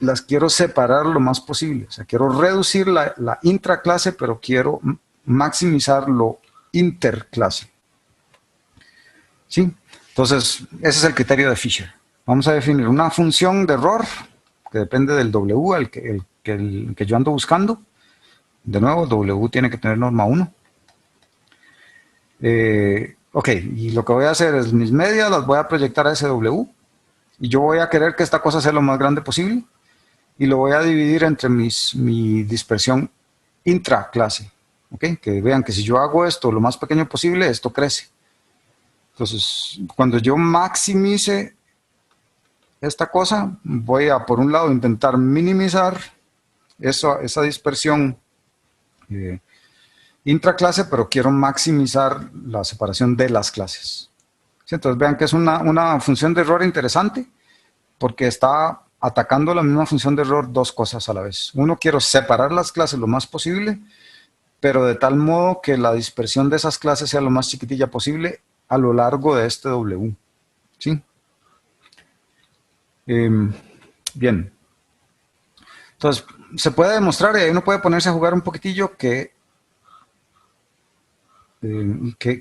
las quiero separar lo más posible. O sea, quiero reducir la intraclase, pero quiero maximizar lo interclase. ¿Sí? Entonces, ese es el criterio de Fisher. Vamos a definir una función de error que depende del W, el que yo ando buscando. De nuevo, W tiene que tener norma 1. Ok, y lo que voy a hacer es mis medias las voy a proyectar a ese W. Y yo voy a querer que esta cosa sea lo más grande posible. Y lo voy a dividir entre mi dispersión intraclase. ¿Okay? Que vean que si yo hago esto lo más pequeño posible, esto crece. Entonces, cuando yo maximice esta cosa, voy a, por un lado, intentar minimizar esa dispersión intraclase, pero quiero maximizar la separación de las clases. ¿Sí? Entonces vean que es una función de error interesante, porque está atacando la misma función de error dos cosas a la vez. Uno, quiero separar las clases lo más posible, pero de tal modo que la dispersión de esas clases sea lo más chiquitilla posible a lo largo de este W. ¿Sí? Bien. Entonces, se puede demostrar, y ahí uno puede ponerse a jugar un poquitillo, que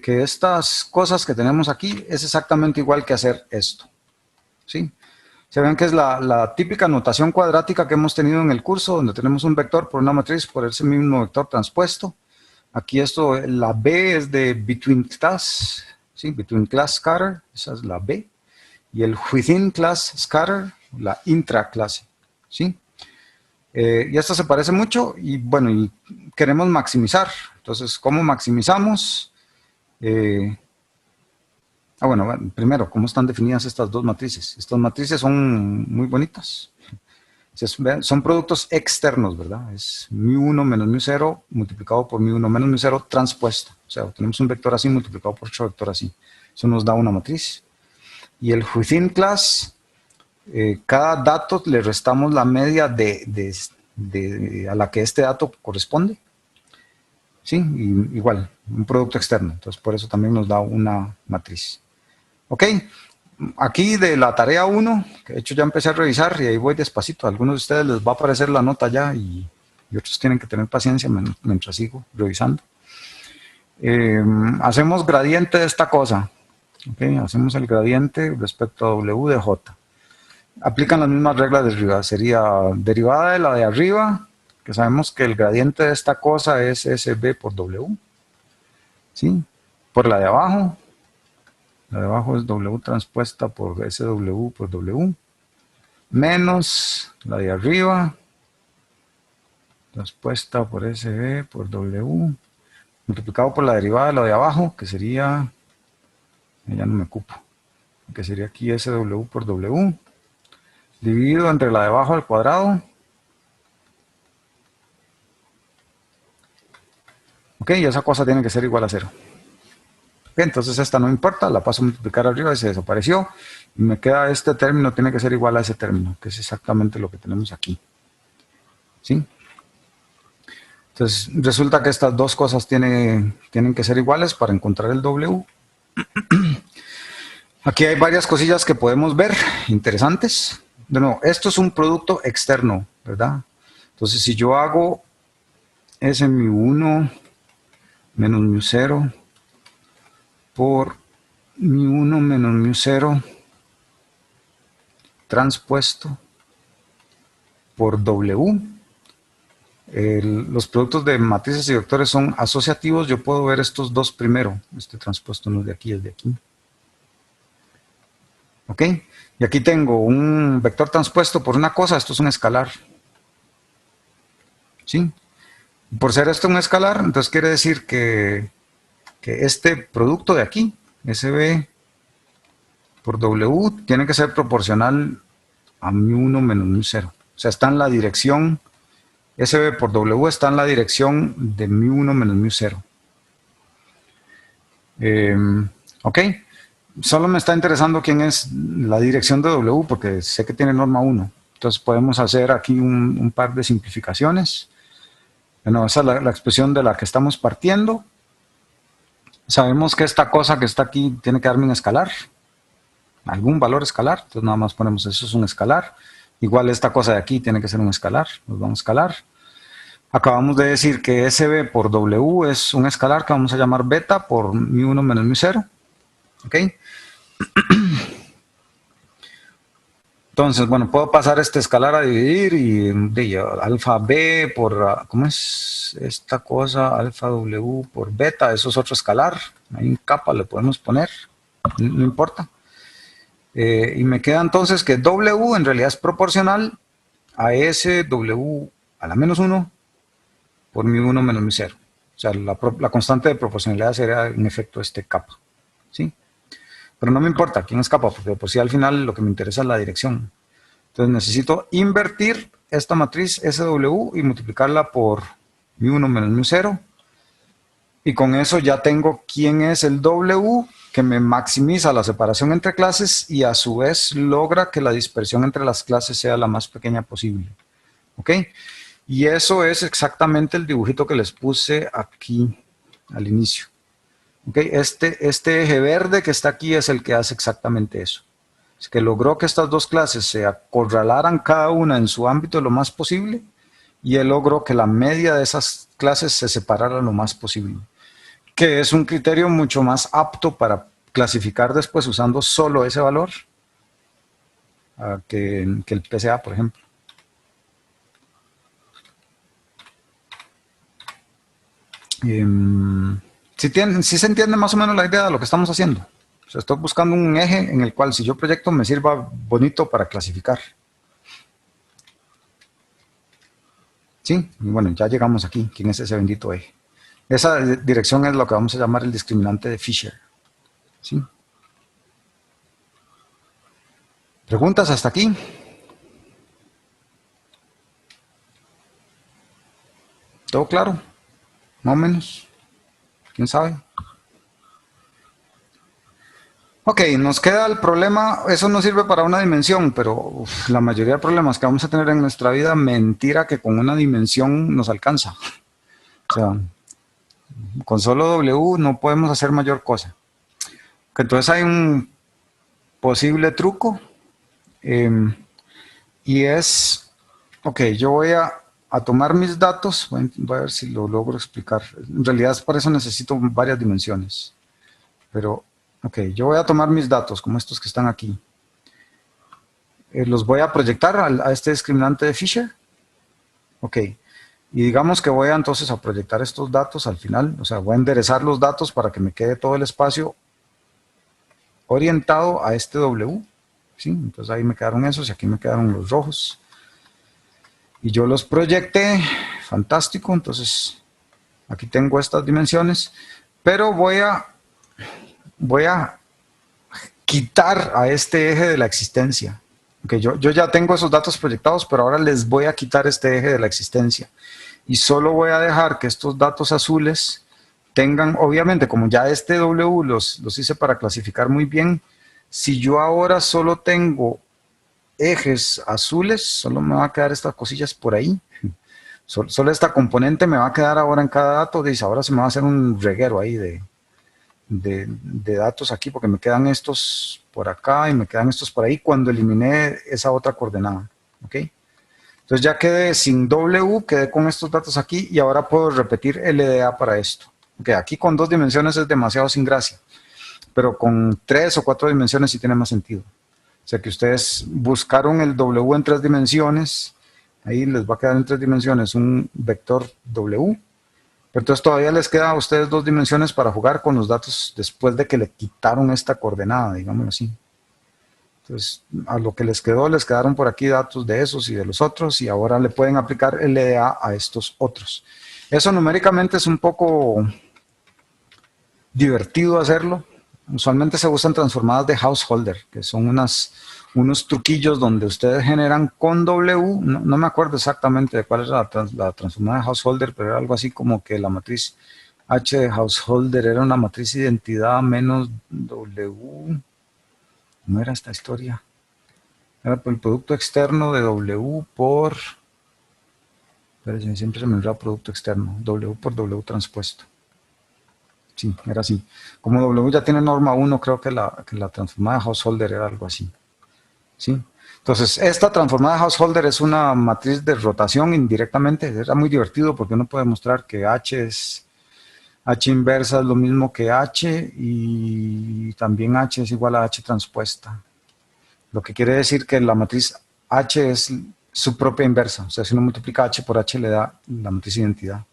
estas cosas que tenemos aquí es exactamente igual que hacer esto. ¿Sí? Se ven que es la típica notación cuadrática que hemos tenido en el curso, donde tenemos un vector por una matriz por ese mismo vector transpuesto. Aquí esto, la B es de between class, ¿sí? Between class scatter, esa es la B. Y el within class scatter, la intraclase, ¿sí? Y esto se parece mucho y bueno, y queremos maximizar. Entonces, ¿cómo maximizamos? Bueno, primero, ¿cómo están definidas estas dos matrices? Estas matrices son muy bonitas. Son productos externos, ¿verdad? Es μ1 menos μ0 multiplicado por μ1 menos μ0 transpuesto. O sea, tenemos un vector así multiplicado por otro vector así. Eso nos da una matriz. Y el within class, cada dato le restamos la media a la que este dato corresponde. ¿Sí? Y igual, un producto externo. Entonces, por eso también nos da una matriz. Ok, aquí de la tarea 1, que de hecho ya empecé a revisar y ahí voy despacito. A algunos de ustedes les va a aparecer la nota ya y otros tienen que tener paciencia mientras sigo revisando. Hacemos gradiente de esta cosa. Okay, hacemos el gradiente respecto a W de J. Aplican las mismas reglas de arriba. Sería derivada de la de arriba, que sabemos que el gradiente de esta cosa es SB por W. ¿Sí? Por la de abajo. La de abajo es W transpuesta por SW por W. Menos la de arriba. Transpuesta por SB por W. Multiplicado por la derivada de la de abajo, que sería... Ya no me ocupo. Que sería aquí SW por W. Dividido entre la de abajo al cuadrado. Ok, y esa cosa tiene que ser igual a 0. Ok, entonces esta no importa, la paso a multiplicar arriba y se desapareció. Y me queda este término, tiene que ser igual a ese término, que es exactamente lo que tenemos aquí. ¿Sí? Entonces resulta que estas dos cosas tienen que ser iguales para encontrar el W. Aquí hay varias cosillas que podemos ver, interesantes. De nuevo, esto es un producto externo, ¿verdad? Entonces, si yo hago S μ1 menos μ0 por μ1 menos μ0 transpuesto por W, los productos de matrices y vectores son asociativos. Yo puedo ver estos dos primero. Este transpuesto no es de aquí, es de aquí. ¿Ok? Y aquí tengo un vector transpuesto por una cosa, esto es un escalar. ¿Sí? Por ser esto un escalar, entonces quiere decir que este producto de aquí, SB por W, tiene que ser proporcional a μ1 menos μ0. O sea, está en la dirección, SB por W está en la dirección de μ1 menos μ0. ¿Ok? Solo me está interesando quién es la dirección de W, porque sé que tiene norma 1. Entonces podemos hacer aquí un par de simplificaciones. Bueno, esa es la expresión de la que estamos partiendo. Sabemos que esta cosa que está aquí tiene que darme un escalar, algún valor escalar. Entonces nada más ponemos eso es un escalar. Igual esta cosa de aquí tiene que ser un escalar. Nos vamos a escalar. Acabamos de decir que SB por W es un escalar que vamos a llamar beta por μ1 menos μ0. ¿Ok? Entonces, bueno, puedo pasar este escalar a dividir y alfa B por, ¿cómo es esta cosa? Alfa W por beta, eso es otro escalar. Hay un capa, le podemos poner, no importa. Y me queda entonces que W en realidad es proporcional a S W a la menos 1 por μ1 menos μ0. O sea, la constante de proporcionalidad sería en efecto este capa. ¿Sí? Pero no me importa quién escapa, porque por si al final lo que me interesa es la dirección. Entonces necesito invertir esta matriz SW y multiplicarla por μ1 menos μ0 Y con eso ya tengo quién es el W, que me maximiza la separación entre clases y a su vez logra que la dispersión entre las clases sea la más pequeña posible. ¿Ok? Y eso es exactamente el dibujito que les puse aquí al inicio. ¿Ok? Este eje verde que está aquí es el que hace exactamente eso. Es que logró que estas dos clases se acorralaran cada una en su ámbito lo más posible y él logró que la media de esas clases se separara lo más posible, que es un criterio mucho más apto para clasificar después usando solo ese valor que el PCA, por ejemplo. Si se entiende más o menos la idea de lo que estamos haciendo. O sea, estoy buscando un eje en el cual si yo proyecto me sirva bonito para clasificar. Sí, y bueno, ya llegamos aquí. ¿Quién es ese bendito eje? Esa dirección es lo que vamos a llamar el discriminante de Fisher. ¿Sí? ¿Preguntas hasta aquí? ¿Todo claro? Más o menos. ¿Quién sabe? Ok, nos queda el problema, eso no sirve para una dimensión, pero la mayoría de problemas que vamos a tener en nuestra vida, mentira que con una dimensión nos alcanza. O sea, con solo W no podemos hacer mayor cosa. Entonces hay un posible truco y es, ok, yo voy a tomar mis datos, voy a ver si lo logro explicar. En realidad para eso necesito varias dimensiones, pero ok, yo voy a tomar mis datos, como estos que están aquí. Los voy a proyectar a este discriminante de Fisher. Ok, y digamos que voy a entonces a proyectar estos datos al final. O sea, voy a enderezar los datos para que me quede todo el espacio orientado a este W. ¿Sí? Entonces ahí me quedaron esos y aquí me quedaron los rojos. Y yo los proyecté. Fantástico. Entonces aquí tengo estas dimensiones. Pero voy a quitar a este eje de la existencia. Okay, yo ya tengo esos datos proyectados, pero ahora les voy a quitar este eje de la existencia. Y solo voy a dejar que estos datos azules tengan, obviamente, como ya este W los hice para clasificar muy bien, si yo ahora solo tengo ejes azules, solo me va a quedar estas cosillas por ahí. Solo esta componente me va a quedar ahora en cada dato. Dice, ahora se me va a hacer un reguero ahí de datos aquí, porque me quedan estos por acá y me quedan estos por ahí cuando eliminé esa otra coordenada. ¿Ok? Entonces ya quedé sin W, quedé con estos datos aquí y ahora puedo repetir LDA para esto. Okay, aquí con 2 dimensiones es demasiado sin gracia, pero con 3 o 4 dimensiones sí tiene más sentido. O sea que ustedes buscaron el W en 3 dimensiones, ahí les va a quedar en 3 dimensiones un vector W. Pero entonces todavía les queda a ustedes 2 dimensiones para jugar con los datos después de que le quitaron esta coordenada, digámoslo así. Entonces, a lo que les quedaron por aquí datos de esos y de los otros, y ahora le pueden aplicar LDA a estos otros. Eso numéricamente es un poco divertido hacerlo. Usualmente se usan transformadas de householder, que son unos truquillos donde ustedes generan con W, no me acuerdo exactamente de cuál era la transformada de householder, pero era algo así como que la matriz H de householder era una matriz identidad menos W. ¿Cómo era esta historia? Era por el producto externo de W por... Espérense, siempre se me olvida producto externo. W por W transpuesto. Sí, era así. Como W ya tiene norma 1, creo que la transformada de householder era algo así. ¿Sí? Entonces, esta transformada de householder es una matriz de rotación indirectamente. Era muy divertido porque uno puede mostrar que H inversa es lo mismo que H y también H es igual a H transpuesta. Lo que quiere decir que la matriz H es su propia inversa. O sea, si uno multiplica H por H le da la matriz identidad.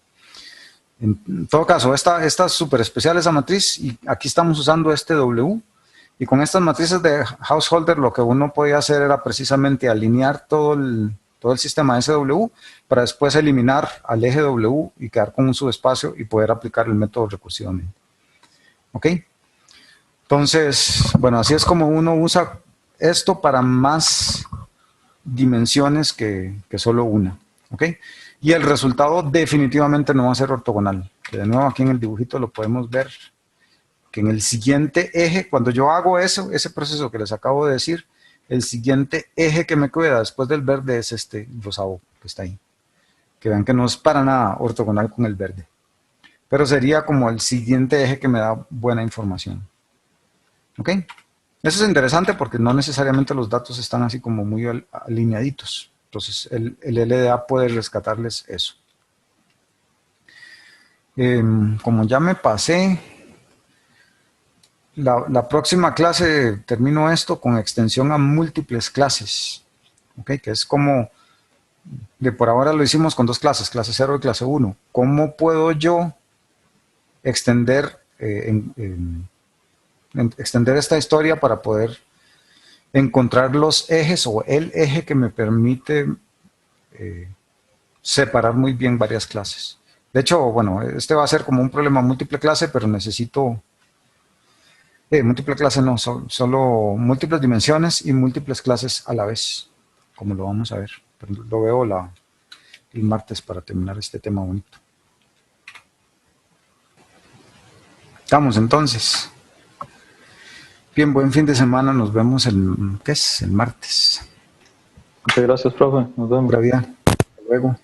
En todo caso, esta es súper especial esa matriz y aquí estamos usando este W. Y con estas matrices de householder lo que uno podía hacer era precisamente alinear todo el sistema SW para después eliminar al eje W y quedar con un subespacio y poder aplicar el método recursivamente. ¿Ok? Entonces, bueno, así es como uno usa esto para más dimensiones que solo una. ¿Ok? Y el resultado definitivamente no va a ser ortogonal. que de nuevo aquí en el dibujito lo podemos ver, que en el siguiente eje, cuando yo hago eso, ese proceso que les acabo de decir, el siguiente eje que me queda después del verde es este rosado que está ahí. Que vean que no es para nada ortogonal con el verde. Pero sería como el siguiente eje que me da buena información. ¿Ok? Eso es interesante porque no necesariamente los datos están así como muy alineaditos. Entonces el LDA puede rescatarles eso. Como ya me pasé, la próxima clase termino esto con extensión a múltiples clases. ¿Ok? Que es como, de por ahora lo hicimos con dos clases, clase 0 y clase 1. ¿Cómo puedo yo extender extender esta historia para poder encontrar los ejes o el eje que me permite separar muy bien varias clases? De hecho, bueno, este va a ser como un problema múltiple clase, pero necesito múltiple clase no, solo múltiples dimensiones y múltiples clases a la vez, como lo vamos a ver. Pero lo veo el martes para terminar este tema bonito. Estamos entonces. Bien, buen fin de semana. Nos vemos el martes. Muchas gracias, profe. Nos vemos. Pura vida. Hasta luego.